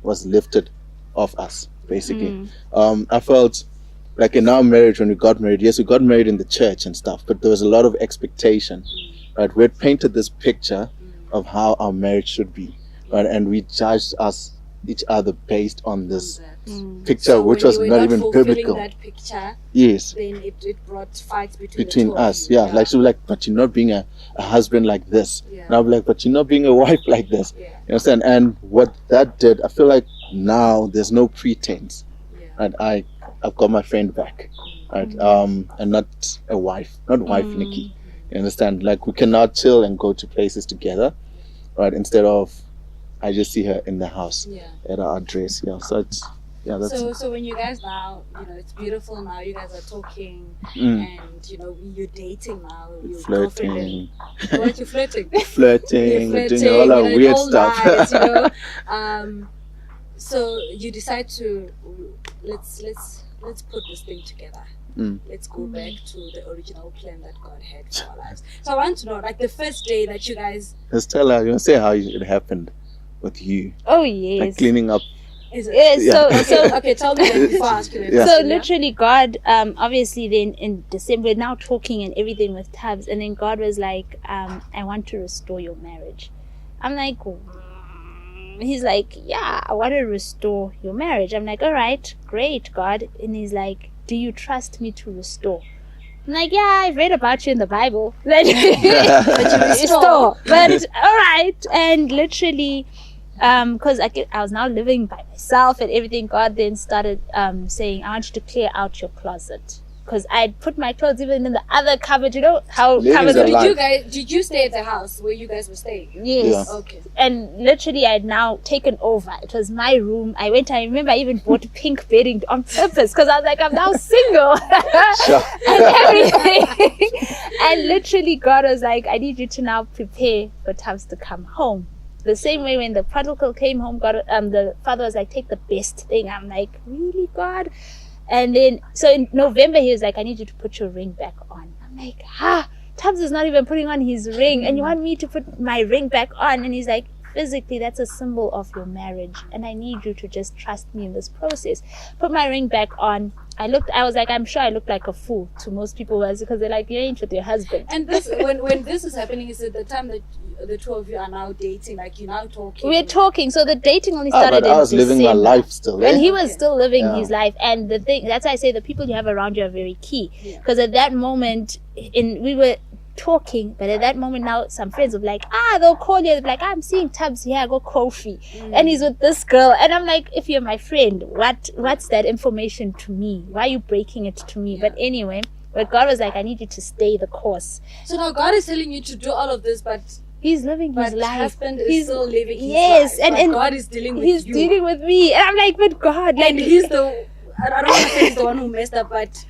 was lifted off us, basically. I felt like in our marriage, when we got married, yes, we got married in the church and stuff, but there was a lot of expectation, right? We had painted this picture of how our marriage should be, right? And we judged each other based on this picture, So which when was you were not not even fulfilling biblical. that picture, Yes. then it brought fights between the Between two us, of you. like she was like, "But you're not being a husband like this." Yeah. And I'm like, "But you're not being a wife like this." Yeah. You understand? And what that did, I feel like now there's no pretense, Yeah. and I've got my friend back, right? And not a wife, not wife Nicci. You understand? Like we can now chill and go to places together, right? Instead of I just see her in the house at our address. Yeah, so it's that's So when you guys now, it's beautiful now. You guys are talking, and you're dating now. You're flirting. What, you're flirting? Flirting, we're doing all our it's weird all stuff. Nice, so you decide to let's put this thing together. Let's go back to the original plan that God had for our lives. So I want to know, like the first day that you guys. Let's tell her. You want to say how it happened with you? Oh yes. Like cleaning up. Is it? Yeah, so okay, tell me that before I ask you. Yeah. So literally God, obviously then in December, now talking and everything with Thabs, and then God was like, I want to restore your marriage. I'm like, he's like, yeah, I want to restore your marriage. I'm like, all right, great, God. And he's like, do you trust me to restore? I'm like, yeah, I've read about you in the Bible. But you restore. But all right. And literally, because I was now living by myself and everything, God then started saying, I want you to clear out your closet. Because I'd put my clothes even in the other cupboard. You know how cupboards Did you stay at the house where you guys were staying? Yes. Yeah. Okay. And literally I had now taken over. It was my room. I remember I even bought pink bedding on purpose, because I was like, I'm now single. And everything. And literally God was like, I need you to now prepare for Thabs to come home. The same way when the prodigal came home, God, the father was like, take the best thing. I'm like, really, God? And then, so in November, he was like, I need you to put your ring back on. I'm like, Thabs is not even putting on his ring, and you want me to put my ring back on? And he's like, physically, that's a symbol of your marriage, and I need you to just trust me in this process. Put my ring back on. I was like, I'm sure I looked like a fool to most people, because they're like, you ain't with your husband. And this, when this is happening, is it the time that the two of you are now dating, like you're now talking? We're talking, so the dating only started but I was living my life still. And he was still living his life. And the thing, that's why I say the people you have around you are very key. Because at that moment, we were talking, but at that moment now some friends will be like, they'll call you, they'll be like, I'm seeing Thabs here, I got Kofi, and he's with this girl. And I'm like, if you're my friend, what's that information to me? Why are you breaking it to me? But anyway, But God was like, I need you to stay the course. So now God is telling you to do all of this, but He's living his life. Husband is still living his yes, life. And God is dealing with He's you. dealing with me. And I'm like, but God, like, and he's the, I don't want to say he's the one who messed up, but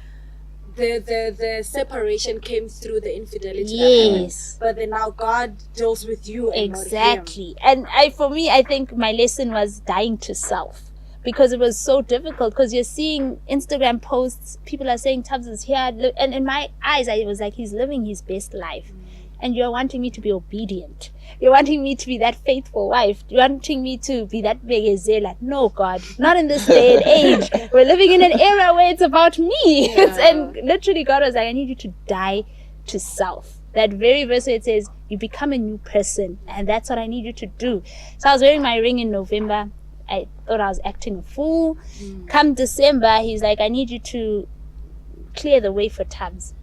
the separation came through the infidelity. Yes. But then now God deals with you and exactly. not him. And for me, I think my lesson was dying to self. Because it was so difficult, because you're seeing Instagram posts, people are saying Thabs is here, and in my eyes I was like, he's living his best life, and you're wanting me to be obedient, you're wanting me to be that faithful wife, you're wanting me to be that begezela. No, God, not in this day and age. We're living in an era where it's about me. And literally God was like, I need you to die to self. That very verse where it says you become a new person, and that's what I need you to do. So I was wearing my ring in November. I thought I was acting a fool. Come December, he's like, I need you to clear the way for Thabs.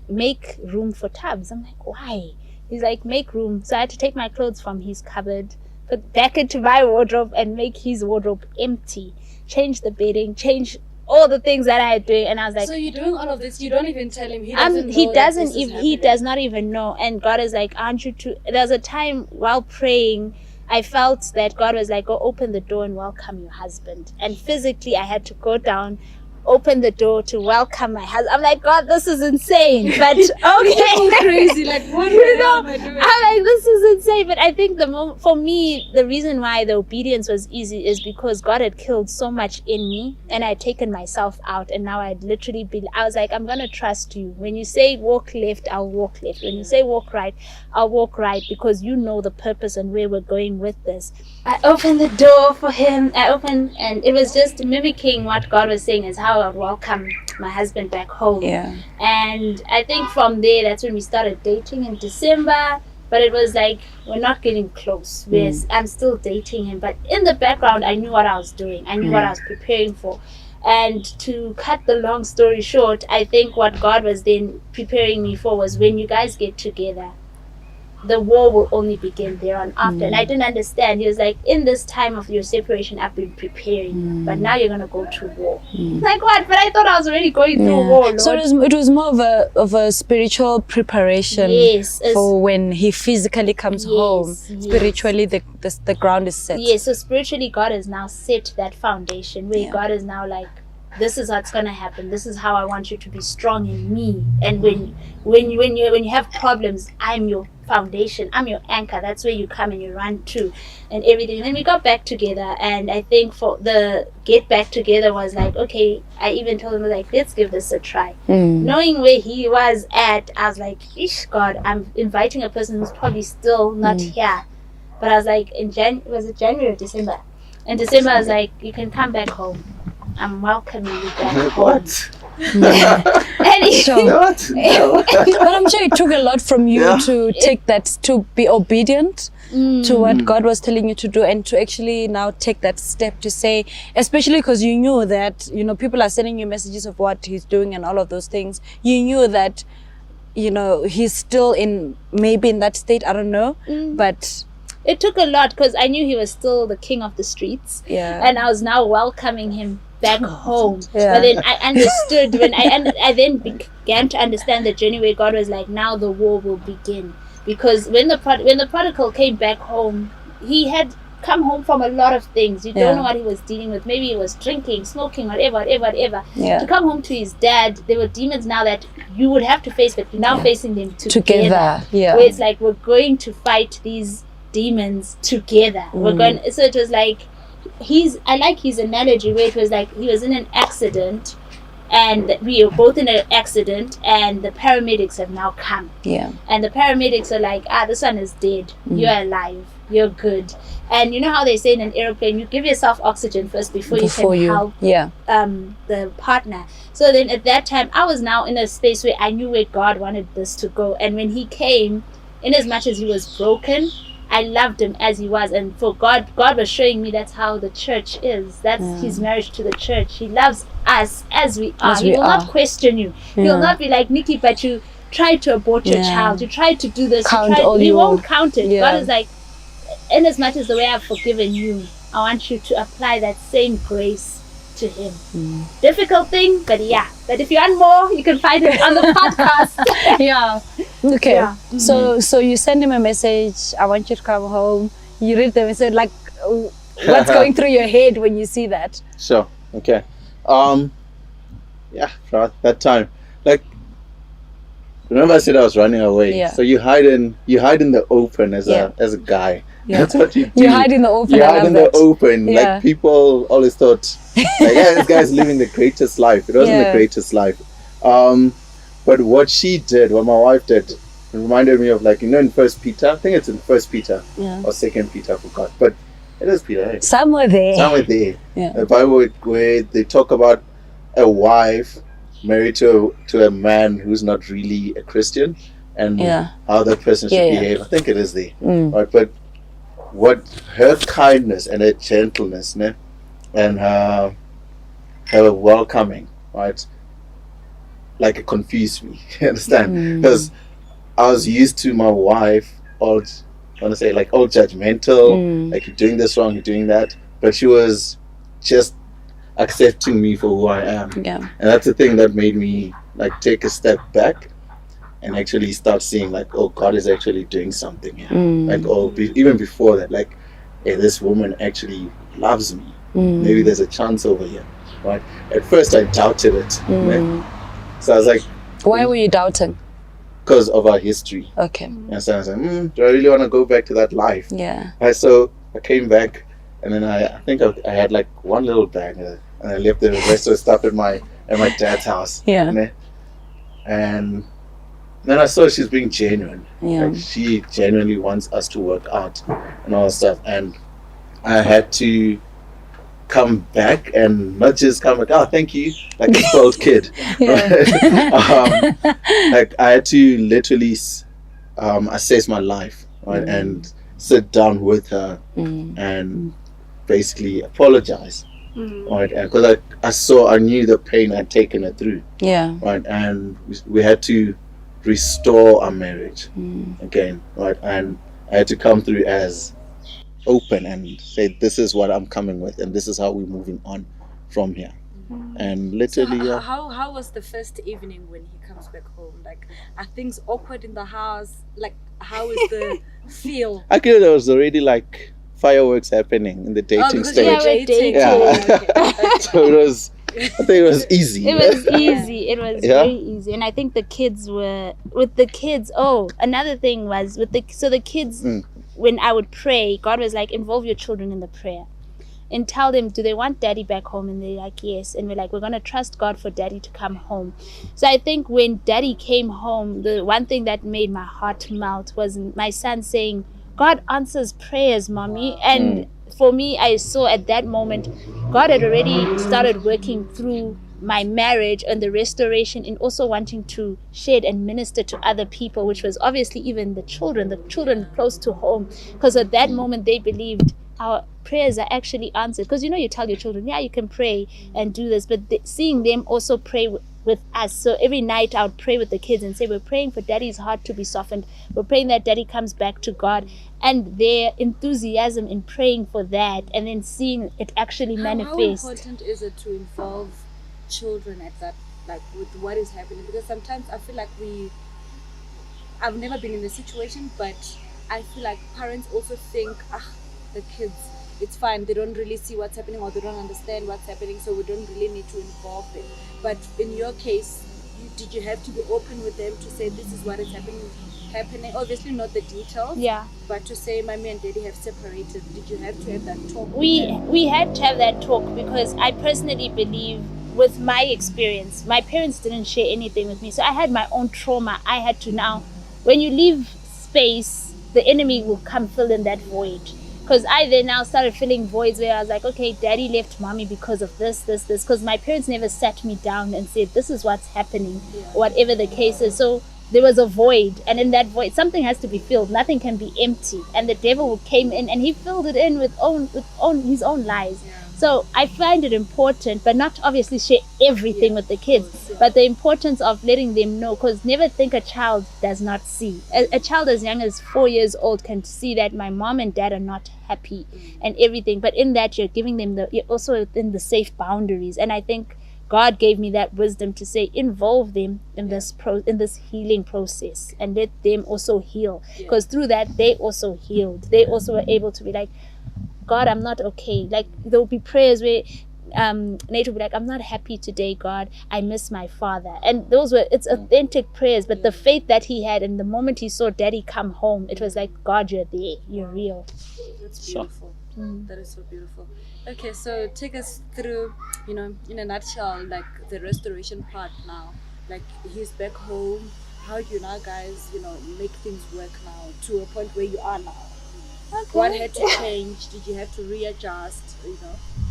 Make room for Thabs. I'm like, why? He's like, make room. So I had to take my clothes from his cupboard, put back into my wardrobe, and make his wardrobe empty. Change the bedding, change all the things that I had doing. And I was like, so you're doing all of this, you don't even tell him. He does not even know. And God is like, aren't you to, there was a time while praying, I felt that God was like, go open the door and welcome your husband. And physically, I had to go down, open the door to welcome my husband. I'm like, God, this is insane. But okay. Crazy. Like, what the hell am I doing? I'm like, this is insane. But I think for me, the reason why the obedience was easy is because God had killed so much in me, and I had taken myself out. And now I'd literally I was like, I'm going to trust you. When you say walk left, I'll walk left. When you say walk right, I'll walk right, because you know the purpose and where we're going with this. I opened the door for him. And it was just mimicking what God was saying, is how I would welcome my husband back home. Yeah. And I think from there, that's when we started dating in December. But it was like, we're not getting close. I'm still dating him. But in the background, I knew what I was doing. I knew what I was preparing for. And to cut the long story short, I think what God was then preparing me for was, when you guys get together, the war will only begin there on after. And I didn't understand. He was like, in this time of your separation, I've been preparing, but now you're going to go to war. Like, what? But I thought I was already going through war, Lord. So it was more of a spiritual preparation for when he physically comes home. Spiritually, the ground is set. Yes, so spiritually, God has now set that foundation where God is now like, this is what's gonna happen. This is how I want you to be strong in me. And when you have problems, I'm your foundation. I'm your anchor. That's where you come and you run to, and everything. And then we got back together, and I think for the get back together was like, okay. I even told him, like, let's give this a try. Knowing where he was at, I was like, ish, God, I'm inviting a person who's probably still not here. But I was like, was it January or December? In December, I was like, you can come back home. I'm welcoming you back home. What? But I'm sure it took a lot from you to take that, to be obedient to what God was telling you to do, and to actually now take that step to say, especially because you knew that, people are sending you messages of what he's doing and all of those things. You knew that, he's still maybe in that state, I don't know, but it took a lot, because I knew he was still the king of the streets, and I was now welcoming him back home. But then I understood when I then began to understand the journey where God was like, now the war will begin. Because when the prodigal came back home, he had come home from a lot of things. You don't know what he was dealing with. Maybe he was drinking, smoking, whatever. To come home to his dad, there were demons now that you would have to face, but you're now facing them together. Where it's like, we're going to fight these demons together. So it was like, I like his analogy where it was like, he was in an accident, and we were both in an accident, and the paramedics have now come. And the paramedics are like, this one is dead. You're alive. You're good. And you know how they say in an airplane, you give yourself oxygen first before you can help the partner. So then at that time, I was now in a space where I knew where God wanted this to go. And when he came, in as much as he was broken, I loved him as he was. And for God was showing me that's how the church is. That's his marriage to the church. He loves us as we are. He will not question you. He'll not be like, Nicci, but you tried to abort your child. You tried to do this. He won't count it. God is like, in as much as the way I've forgiven you, I want you to apply that same grace to him. Difficult thing, but yeah. But if you want more, you can find it on the podcast. Yeah. Okay. Yeah. So you send him a message, I want you to come home. You read the message, like, what's going through your head when you see that? Sure. Okay. Yeah, throughout that time, like, remember I said I was running away. Yeah. So you hide in the open as a guy. Yeah. That's what you do. You hide in the open. You I hide love in that. the open. Yeah. Like, people always thought, like, yeah, this guy's living the greatest life. It wasn't the greatest life. But what she did, what my wife did, it reminded me of, like, in First Peter. I think it's in First Peter or Second Peter, I forgot. But it is Peter. Right? Somewhere there. Yeah. The Bible where they talk about a wife married to a man who's not really a Christian, and how that person should behave. I think it is there. Right? But what her kindness and her gentleness, and her welcoming, right? Like, it confused me. You understand? Because I was used to my wife all judgmental, like, you're doing this wrong, you're doing that. But she was just accepting me for who I am. Yeah. And that's the thing that made me, like, take a step back and actually start seeing, like, oh, God is actually doing something here. Like, even before that, like, hey, this woman actually loves me. Maybe there's a chance over here, right? At first I doubted it. Right? So I was like, why were you doubting? Because of our history. Okay. And so I was like, do I really want to go back to that life? Yeah. Right, so I came back, and then I think I had, like, one little bag, and I left the rest of the stuff at my dad's house. Yeah. And then I saw she's being genuine. Yeah. Like, she genuinely wants us to work out and all that stuff. And I had to come back and not just come like, oh, thank you, like a spoiled kid. Right? Like, I had to literally assess my life, right? And sit down with her and basically apologize. Right? Because I knew the pain I'd taken her through. Yeah. Right? And we had to restore our marriage again, right? And I had to come through as open and say, this is what I'm coming with, and this is how we're moving on from here. And literally, so how was the first evening when he comes back home? Like, are things awkward in the house? Like, how is the feel? Actually, there was already, like, fireworks happening in the dating stage. Yeah, we're dating. Okay. So I think it was easy. It was easy. It was very easy. And I think the kids were, with the kids, another thing was with the kids, when I would pray, God was like, involve your children in the prayer. And tell them, do they want daddy back home? And they're like, yes. And we're like, we're going to trust God for daddy to come home. So I think when daddy came home, the one thing that made my heart melt was my son saying, God answers prayers, mommy. And for me, I saw at that moment, God had already started working through my marriage and the restoration, and also wanting to share and minister to other people, which was obviously even the children close to home. Because at that moment, they believed our prayers are actually answered. Because you tell your children, yeah, you can pray and do this, but seeing them also pray with us. So every night I would pray with the kids and say, we're praying for daddy's heart to be softened. We're praying that daddy comes back to God. And their enthusiasm in praying for that, and then seeing it actually manifest. How important is it to involve children at that, like, with what is happening? Because sometimes I feel like I've never been in this situation, but I feel like parents also think, the kids, it's fine, they don't really see what's happening, or they don't understand what's happening, so we don't really need to involve them. But in your case, did you have to be open with them to say, this is what is happening? Obviously not the details, but to say, mommy and daddy have separated. Did you have to have that talk? We had to have that talk, because I personally believe, with my experience, my parents didn't share anything with me, so I had my own trauma. I had to now, when you leave space, the enemy will come fill in that void. Because I then now started filling voids where I was like, okay, daddy left mommy because of this. Because my parents never sat me down and said, this is what's happening, whatever the case is. So there was a void, and in that void, something has to be filled. Nothing can be empty. And the devil came in and he filled it in with his own lies. So I find it important, but not obviously share everything with the kids, but the importance of letting them know, because never think a child does not see. A child as young as 4 years old can see that my mom and dad are not happy and everything, but in that you're giving them you're also within the safe boundaries. And I think God gave me that wisdom to say, involve them in this in this healing process, and let them also heal, because through that they also healed. They also were able to be like, God, I'm not okay. Like there will be prayers where Nate will be like, I'm not happy today, God. I miss my father. And those were, it's authentic prayers, but the faith that he had, and the moment he saw Daddy come home, it was like, God, you're there. You're real. That's beautiful. That is so beautiful. Okay, so take us through, in a nutshell, like the restoration part now. Like he's back home. How do you now guys, make things work now to a point where you are now? Okay. What had to change? Did you have to readjust?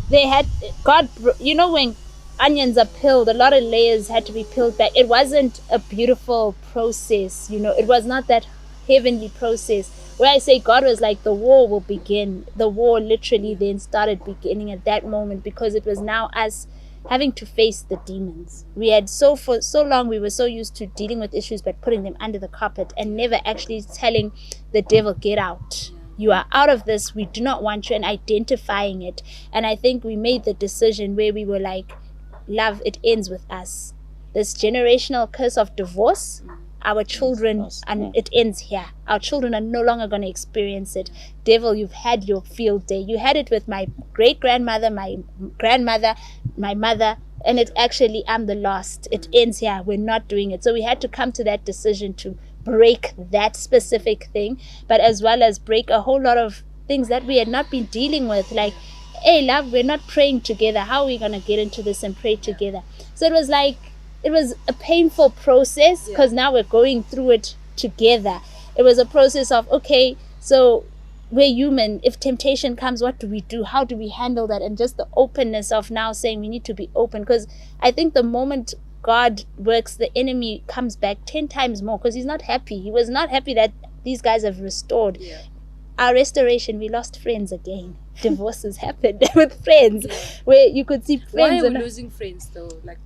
They had, God, when onions are peeled, a lot of layers had to be peeled back. It wasn't a beautiful process, it was not that heavenly process. Where I say God was like, the war will begin. The war literally then started beginning at that moment, because it was now us having to face the demons. We had for so long, we were so used to dealing with issues but putting them under the carpet and never actually telling the devil, get out. You are out of this. We do not want you, and identifying it. And I think we made the decision where we were like, love, it ends with us. This generational curse of divorce, our children, and it ends here. Our children are no longer going to experience it. Devil, you've had your field day. You had it with my great-grandmother, my grandmother, my mother, and it actually, I'm the last. It ends here. We're not doing it. So we had to come to that decision to break that specific thing, but as well as break a whole lot of things that we had not been dealing with, like, hey love, we're not praying together. How are we going to get into this and pray together? So it was like, it was a painful process, because now we're going through it together. It was a process of, okay, so we're human. If temptation comes, what do we do? How do we handle that? And just the openness of now saying we need to be open, because I think the moment God works, the enemy comes back 10 times more, because he's not happy. He was not happy that these guys have restored. Our restoration, we lost friends again. Divorces happened with friends, where you could see friends. Why are we losing friends though? Like,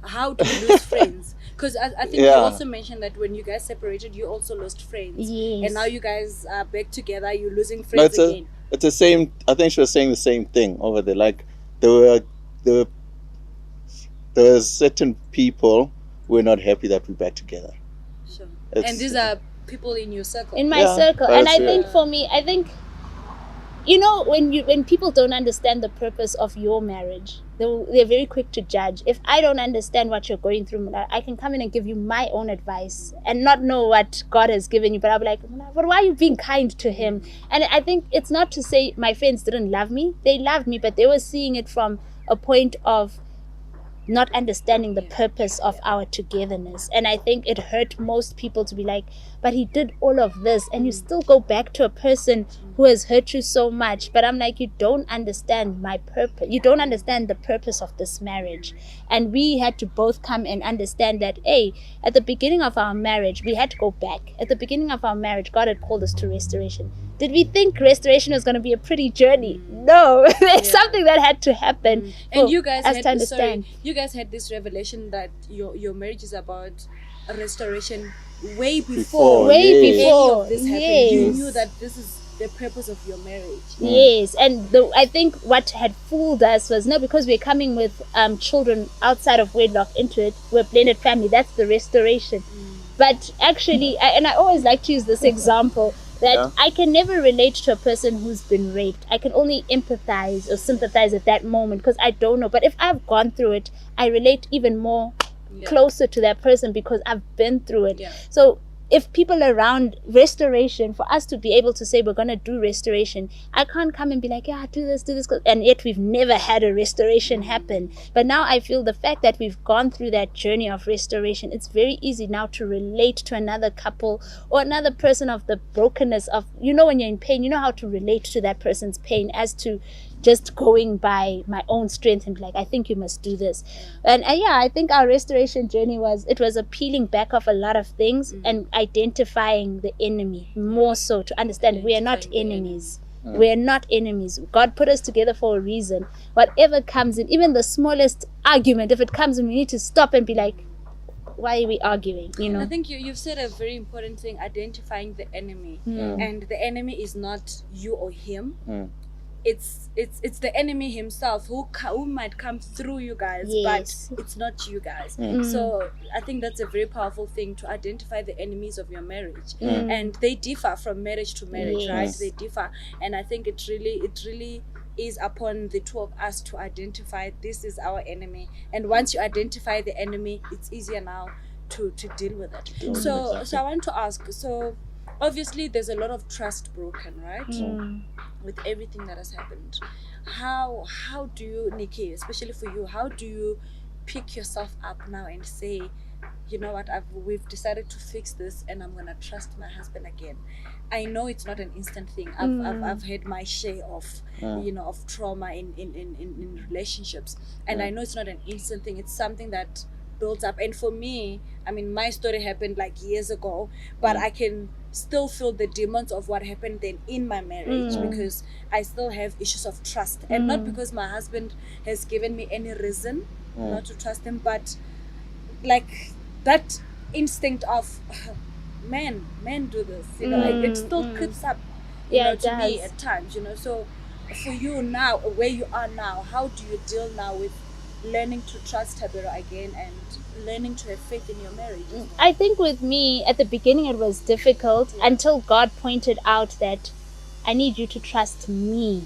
how do we lose friends? Because I think you also mentioned that when you guys separated, you also lost friends. Yes. And now you guys are back together, you're losing friends again. It's the same. I think she was saying the same thing over there. Like there were certain people who were not happy that we're back together. Sure. And these are people in your circle. In my circle. And I think for me, when people don't understand the purpose of your marriage, they're very quick to judge. If I don't understand what you're going through, I can come in and give you my own advice and not know what God has given you, but I'll be like, but why are you being kind to him? And I think it's not to say my friends didn't love me. They loved me, but they were seeing it from a point of not understanding the purpose of our togetherness. And I think it hurt most people to be like, but he did all of this and you still go back to a person who has hurt you so much. But I'm like, you don't understand my purpose. You don't understand the purpose of this marriage. And we had to both come and understand that, hey, at the beginning of our marriage, we had to go back. At the beginning of our marriage, God had called us to restoration. Did we think restoration was going to be a pretty journey? No, there's something that had to happen. And you guys had this revelation that your marriage is about a restoration way before any of this happened. You knew that this is the purpose of your marriage. Yes, and I think what had fooled us was, because we're coming with children outside of wedlock into it, we're a blended family. That's the restoration. But actually, and I always like to use this example, that I can never relate to a person who's been raped. I can only empathize or sympathize at that moment because I don't know. But if I've gone through it, I relate even more closer to that person because I've been through it. So if people around restoration, for us to be able to say we're going to do restoration, I can't come and be like, do this, and yet we've never had a restoration happen. But now I feel the fact that we've gone through that journey of restoration, it's very easy now to relate to another couple or another person of the brokenness of, when you're in pain, you know how to relate to that person's pain as to just going by my own strength and be like, I think you must do this. And I think our restoration journey was a peeling back of a lot of things and identifying the enemy more so to understand we are not enemies. We're not enemies. God put us together for a reason. Whatever comes in, even the smallest argument, if it comes in, we need to stop and be like, why are we arguing? I think you've said a very important thing, identifying the enemy. And the enemy is not you or him. It's the enemy himself who might come through you guys, but it's not you guys. So I think that's a very powerful thing, to identify the enemies of your marriage. And they differ from marriage to marriage, right? They differ, and I think it really is upon the two of us to identify this is our enemy. And once you identify the enemy, it's easier now to deal with it. So I want to ask, so obviously there's a lot of trust broken, right? With everything that has happened. How do you, Nicci, especially for you, how do you pick yourself up now and say, you know what, we've decided to fix this and I'm gonna trust my husband again? I know it's not an instant thing. I've had my share of of trauma in relationships, and I know it's not an instant thing. It's something that builds up. And for me, I mean, my story happened like years ago, but I can still feel the demons of what happened then in my marriage, because I still have issues of trust, and not because my husband has given me any reason not to trust him, but like that instinct of men do this, it still creeps up to me at times, so for you now, where you are now, how do you deal now with learning to trust Thabero again and learning to have faith in your marriage? I think with me, at the beginning it was difficult until God pointed out that I need you to trust me,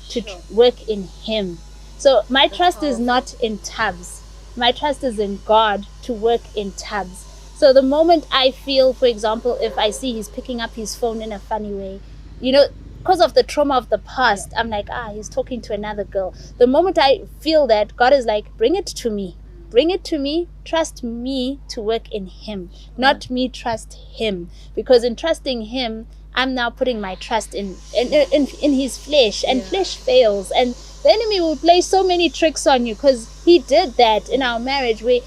to work in him. So my trust is not in Thabs. My trust is in God to work in Thabs. So the moment I feel, for example, if I see he's picking up his phone in a funny way, because of the trauma of the past, I'm like, he's talking to another girl. The moment I feel that, God is like, bring it to me. Bring it to me. Trust me to work in him, not me trust him. Because in trusting him, I'm now putting my trust in his flesh, and flesh fails. And the enemy will play so many tricks on you, because he did that in our marriage, where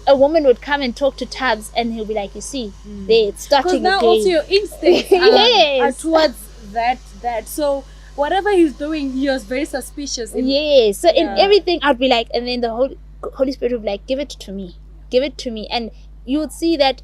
a woman would come and talk to Thabs, and he'll be like, you see, it's starting now again. Also your instincts are towards that. So whatever he's doing, he was very suspicious. So in everything, I'd be like, and then the Holy Spirit would be like, give it to me, and you would see that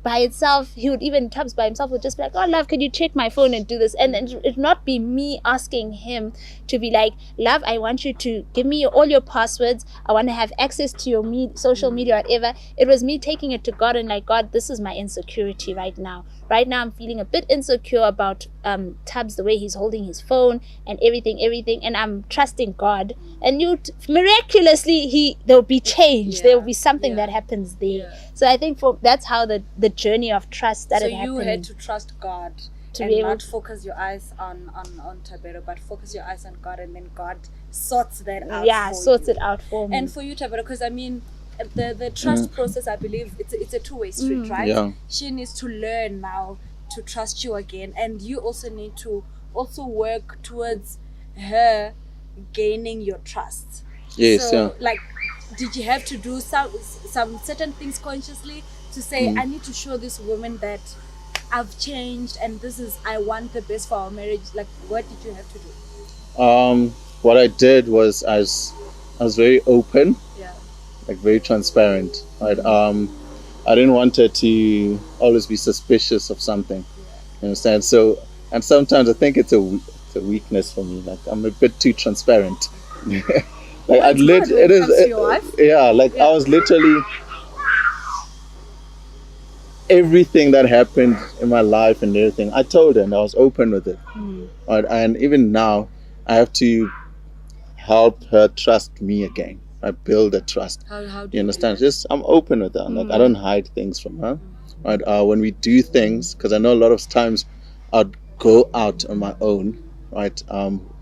by itself, Thabs by himself would just be like, oh love, can you check my phone and do this? And then it would not be me asking him to be like, love, I want you to give me all your passwords, I want to have access to your social media, whatever. It was me taking it to God and like, God, this is my insecurity right now. I'm feeling a bit insecure about Thabs, the way he's holding his phone and everything, and I'm trusting God, and miraculously there'll be change. There'll be something that happens there. So I think that's how the journey of trust started happening. So you had to trust God and not focus your eyes on Thabero, but focus your eyes on God, and then God sorts that out. Sorts it out for me. And for you, Thabero, because I mean, the trust process, I believe it's a two-way street, right? Yeah. She needs to learn now to trust you again, and you also need to also work towards her gaining your trust. So, like, did you have to do some certain things consciously to say, I need to show this woman that I've changed and I want the best for our marriage? Like, what did you have to do? What I did was I was very open, like very transparent. Right? I didn't want her to always be suspicious of something. You understand? So, and sometimes I think it's a weakness for me. Like, I'm a bit too transparent. Like I was literally everything that happened in my life and everything, I told her and I was open with it. Right? And even now, I have to help her trust me again. I build a trust. How do you understand? Just I'm open with her. Like I don't hide things from her. Right? When we do things, because I know a lot of times I'd go out on my own. Right?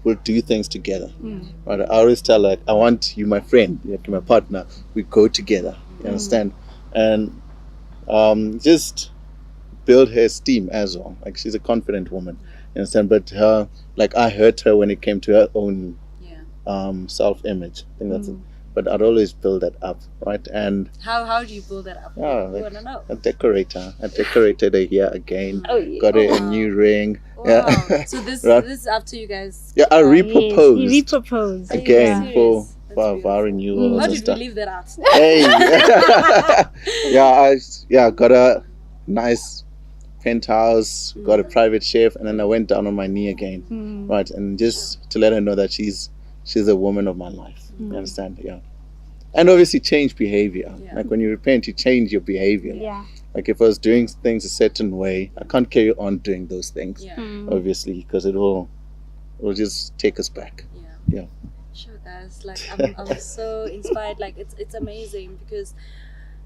We'll do things together. Right? I always tell her, like, I want you, my friend, like my partner. We go together. You understand? And just build her esteem as well. Like she's a confident woman. You understand? But I hurt her when it came to her own self-image. I think that's it. but I'd always build that up, right? And how do you build that up? yeah, I want to know. A decorator. I decorated it here again. Got a new ring. Wow. Yeah. So this Right. this is after you guys. Yeah, I reproposed. Yes, he reproposed. Again for That's our renewals How and did we stuff. leave that out? Hey. I got a nice penthouse, got a private chef, and then I went down on my knee again, right, and just to let her know that she's a woman of my life. You understand? Yeah. And obviously change behavior. Yeah. Like when you repent, you change your behavior. Yeah. Like if I was doing things a certain way, I can't carry on doing those things, Yeah. obviously, because it will just take us back. Yeah. Yeah. Sure, guys. Like I'm so inspired. Like it's amazing because,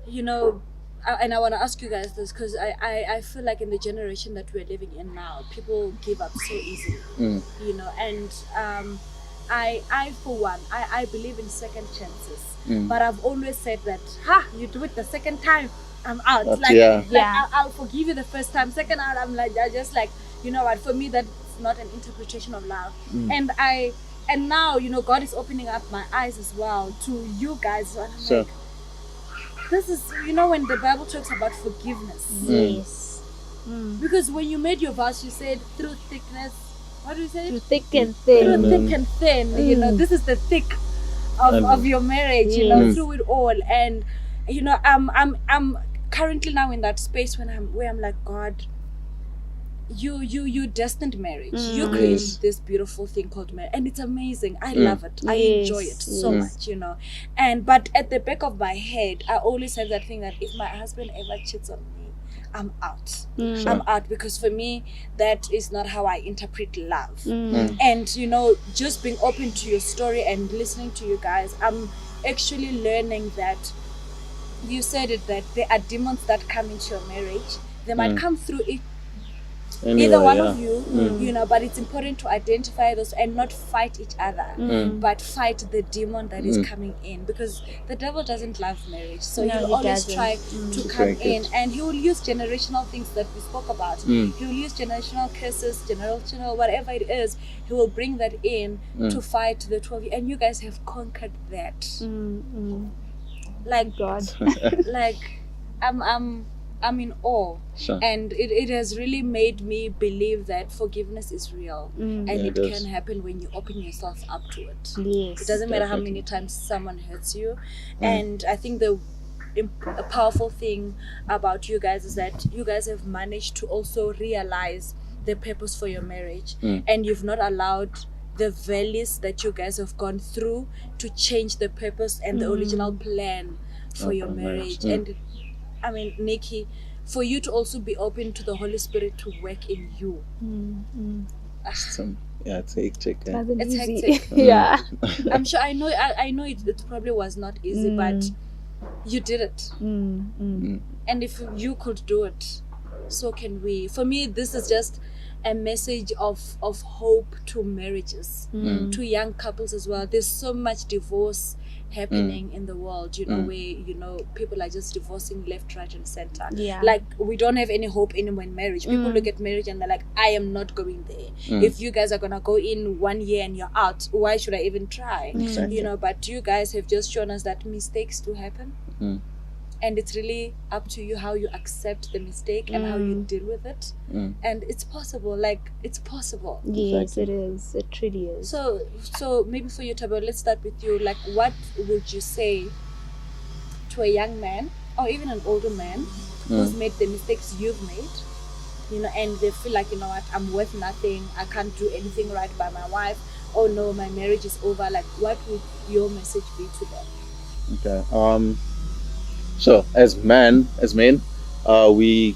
you know, and I want to ask you guys this because I feel like in the generation that we're living in now, people give up so easily. You know, and I for one, I believe in second chances. But I've always said that, you do it the second time, I'm out. But I'll forgive you the first time. Second out, I'm like, I just like, you know what? For me, that's not an interpretation of love. And now, you know, God is opening up my eyes as well to you guys. And I'm like, this is, you know, when the Bible talks about forgiveness. Yes. Because when you made your vows, you said through thickness. What do you say? Through thick and thin. Through thick and thin. You know, this is the thick of your marriage. You know, through it all. And you know, I'm currently now in that space where I'm like, God, you destined marriage. You created this beautiful thing called marriage, and it's amazing. I love it. I enjoy it so much, you know. But at the back of my head, I always have that thing that if my husband ever cheats on me, I'm out. I'm out, because for me that is not how I interpret love. And you know, just being open to your story and listening to you guys, I'm actually learning that you said it, that there are demons that come into your marriage. They might come through it, either one of you, you know, but it's important to identify those and not fight each other, but fight the demon that is coming in, because the devil doesn't love marriage. So he'll always try to come in, and he will use generational things that we spoke about. He will use generational curses, generational whatever it is. He will bring that in to fight the two of you, and you guys have conquered that. Like God, like I'm in awe. And it has really made me believe that forgiveness is real, and it can happen when you open yourself up to it. It doesn't matter how many times someone hurts you. And I think a powerful thing about you guys is that you guys have managed to also realize the purpose for your marriage, and you've not allowed the valleys that you guys have gone through to change the purpose and the original plan for your marriage. And I mean, Nicci, for you to also be open to the Holy Spirit to work in you. It's hectic. It's hectic. Yeah. I'm sure. I know it probably was not easy, but you did it. And if you could do it, so can we. For me, this is just a message of hope to marriages, to young couples as well. There's so much divorce happening in the world, you know, where, you know, people are just divorcing left, right, and center. Like, we don't have any hope anymore in marriage. People look at marriage and they're like, I am not going there. If you guys are gonna go in 1 year and you're out, why should I even try? You know, but you guys have just shown us that mistakes do happen. And it's really up to you how you accept the mistake and how you deal with it. And it's possible. Like, it's possible. Yes, it is. It truly is. So maybe for you, Thabo, let's start with you. Like, what would you say to a young man or even an older man who's made the mistakes you've made, you know, and they feel like, you know what, I'm worth nothing, I can't do anything right by my wife, oh no, my marriage is over. Like, what would your message be to them? Okay. So as men, we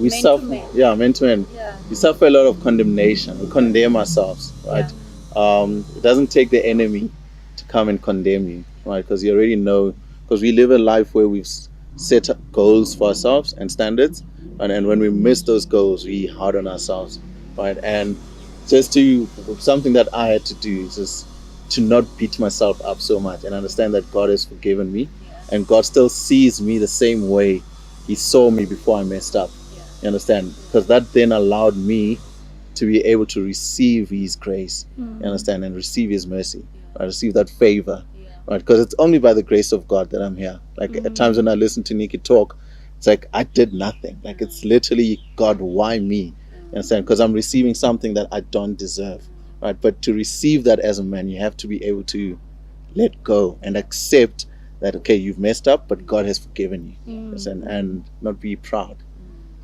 suffer. Men to men. We suffer a lot of condemnation. We condemn ourselves, right? It doesn't take the enemy to come and condemn you, right? Because you already know. Because we live a life where we've set up goals for ourselves and standards, and when we miss those goals, we hard on ourselves, right? And something that I had to do is just to not beat myself up so much and understand that God has forgiven me. And God still sees me the same way He saw me before I messed up. You understand? Because that then allowed me to be able to receive His grace. You understand? And receive His mercy. I receive that favor. right? Because it's only by the grace of God that I'm here. Like at times when I listen to Nicci talk, it's like I did nothing. Like it's literally, God, why me? You understand? Because I'm receiving something that I don't deserve, right? But to receive that as a man, you have to be able to let go and accept that, okay, you've messed up, but God has forgiven you. Understand? And not be proud.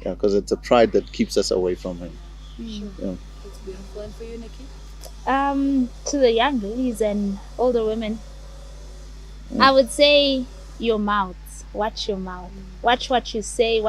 Yeah, because it's a pride that keeps us away from Him. Sure. Yeah. It's beautiful. And for you, Nicci? To the young ladies and older women, I would say your mouths. Watch your mouth. Watch what you say,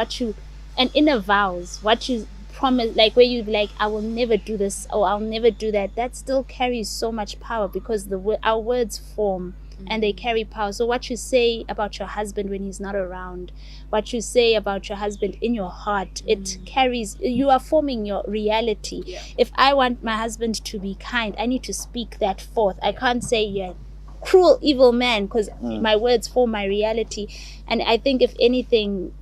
and inner vows, what you promise, like where you be like, I will never do this or I'll never do that. That still carries so much power because our words form and they carry power. So what you say about your husband when he's not around, what you say about your husband in your heart, it carries, you are forming your reality. Yeah. If I want my husband to be kind, I need to speak that forth. I can't say you're cruel, evil man, because my words form my reality. And I think if anything,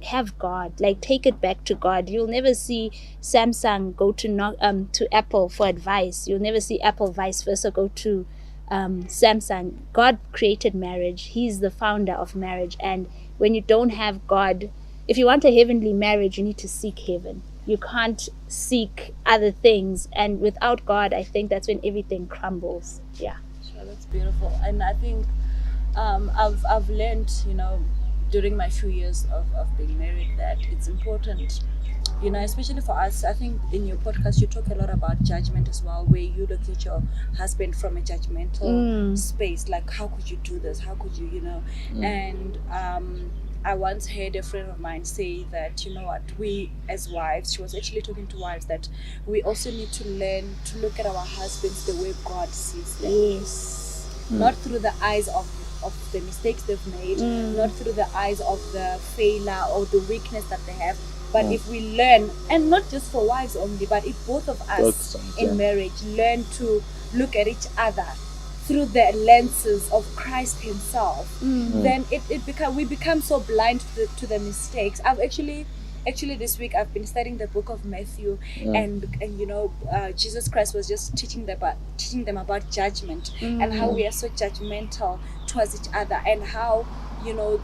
have God, like take it back to God. You'll never see Samsung go to Apple for advice. You'll never see Apple vice versa go to Samsung. God created marriage. He's the founder of marriage. And when you don't have God, if you want a heavenly marriage, you need to seek heaven. You can't seek other things. And without God, I think that's when everything crumbles. Yeah. Sure, that's beautiful. And I think I've learned, during my few years of being married, that it's important, especially for us. I think in your podcast you talk a lot about judgment as well, where you look at your husband from a judgmental space, like how could you do this, how could you, and I once heard a friend of mine say that, we as wives, she was actually talking to wives, that we also need to learn to look at our husbands the way God sees them. Yes. Not through the eyes of the mistakes they've made, not through the eyes of the failure or the weakness that they have, but if we learn, and not just for wives only, but if both of us in marriage learn to look at each other through the lenses of Christ Himself, then we become so blind to the mistakes. I've actually this week I've been studying the book of Matthew, and Jesus Christ was just teaching them about judgment and how we are so judgmental towards each other, and how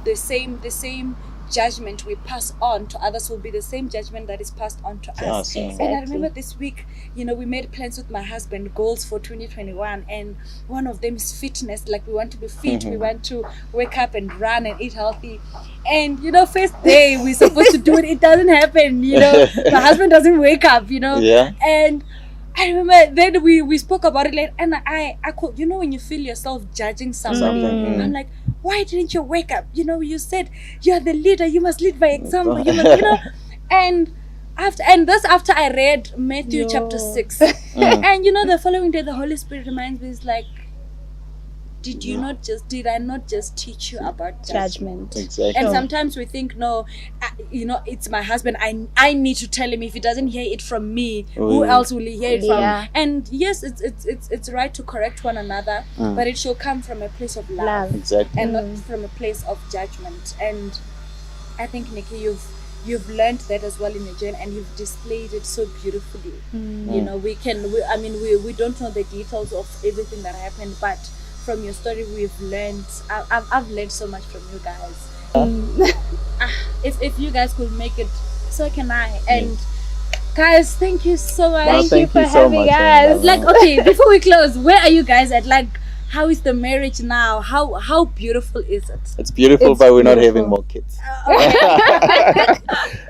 the same judgment we pass on to others will be the same judgment that is passed on to us. Exactly. And I remember this week, we made plans with my husband, goals for 2021, and one of them is fitness. Like we want to be fit, we want to wake up and run and eat healthy. And first day we're supposed to do it, it doesn't happen. My husband doesn't wake up. And I remember then we spoke about it later, and I could, when you feel yourself judging somebody, I'm like, why didn't you wake up? You said you're the leader, you must lead by example. You must, and that's after I read Matthew chapter 6. And the following day the Holy Spirit reminds me, it's like, did I not just teach you about judgment? Exactly. And sometimes we think, no, it's my husband, I need to tell him. If he doesn't hear it from me, who else will he hear it from? And yes, it's right to correct one another, but it should come from a place of love. Exactly. And not from a place of judgment. And I think, Nicci, you've learned that as well in your journey, and you've displayed it so beautifully. We don't know the details of everything that happened, but from your story we've learned, I've learned so much from you guys. If you guys could make it, so can I. And guys, thank you so much. Thank you for having us. Like, okay, before we close, where are you guys at? Like, how is the marriage now? How beautiful is it? It's beautiful, but we're not having more kids.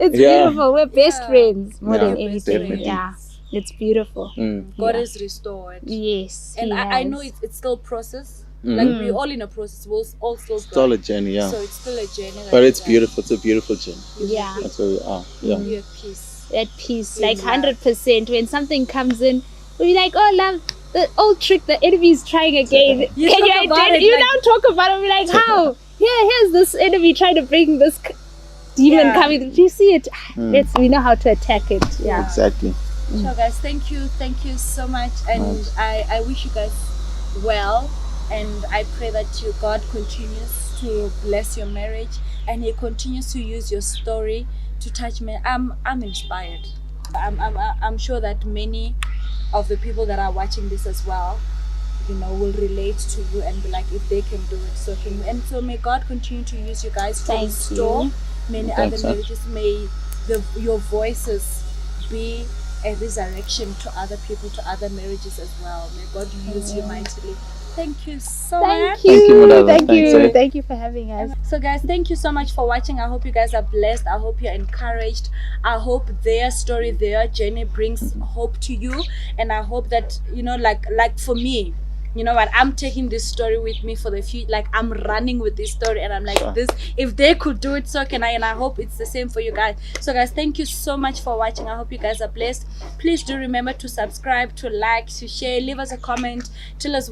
It's beautiful. We're best friends more than Yeah, anything. definitely. Yeah. It's beautiful. God is restored. Yes. And I know it's still a process. Like we're all in a process. We're all still It's all a journey, So it's still a journey. But it's beautiful. It's a beautiful journey. Yeah. That's where we are. Yeah. You're at peace. At peace, like 100%. When something comes in, we'll be like, oh, love, the old trick, the enemy is trying again. You Can you talk about it, You like- now talk about it, we're like, how? Here's this enemy trying to bring this demon coming. Do you see it? We know how to attack it. Yeah. Exactly. So guys, thank you so much, and I wish you guys well, and I pray that God continues to bless your marriage, and He continues to use your story to touch me. I'm inspired. I'm sure that many of the people that are watching this as well, will relate to you and be like, if they can do it, so can you. And so may God continue to use you guys to restore many other marriages. May your voices be a resurrection to other people, to other marriages as well. May God use you mightily. Thank you so much. Thank you for having us. So guys, thank you so much for watching. I hope you guys are blessed. I hope you're encouraged. I hope their story, their journey brings hope to you. And I hope that, like for me, you know what, I'm taking this story with me for the future. Like, I'm running with this story, and I'm like, this, if they could do it, so can I. And I hope it's the same for you guys. So guys, thank you so much for watching. I hope you guys are blessed. Please do remember to subscribe, to like, to share, leave us a comment, tell us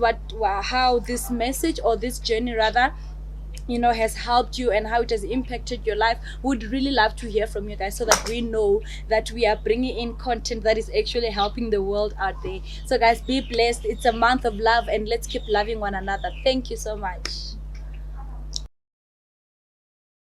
how this message, or this journey rather, has helped you and how it has impacted your life. Would really love to hear from you guys, so that we know that we are bringing in content that is actually helping the world out there. So guys, be blessed. It's a month of love, and let's keep loving one another. Thank you so much.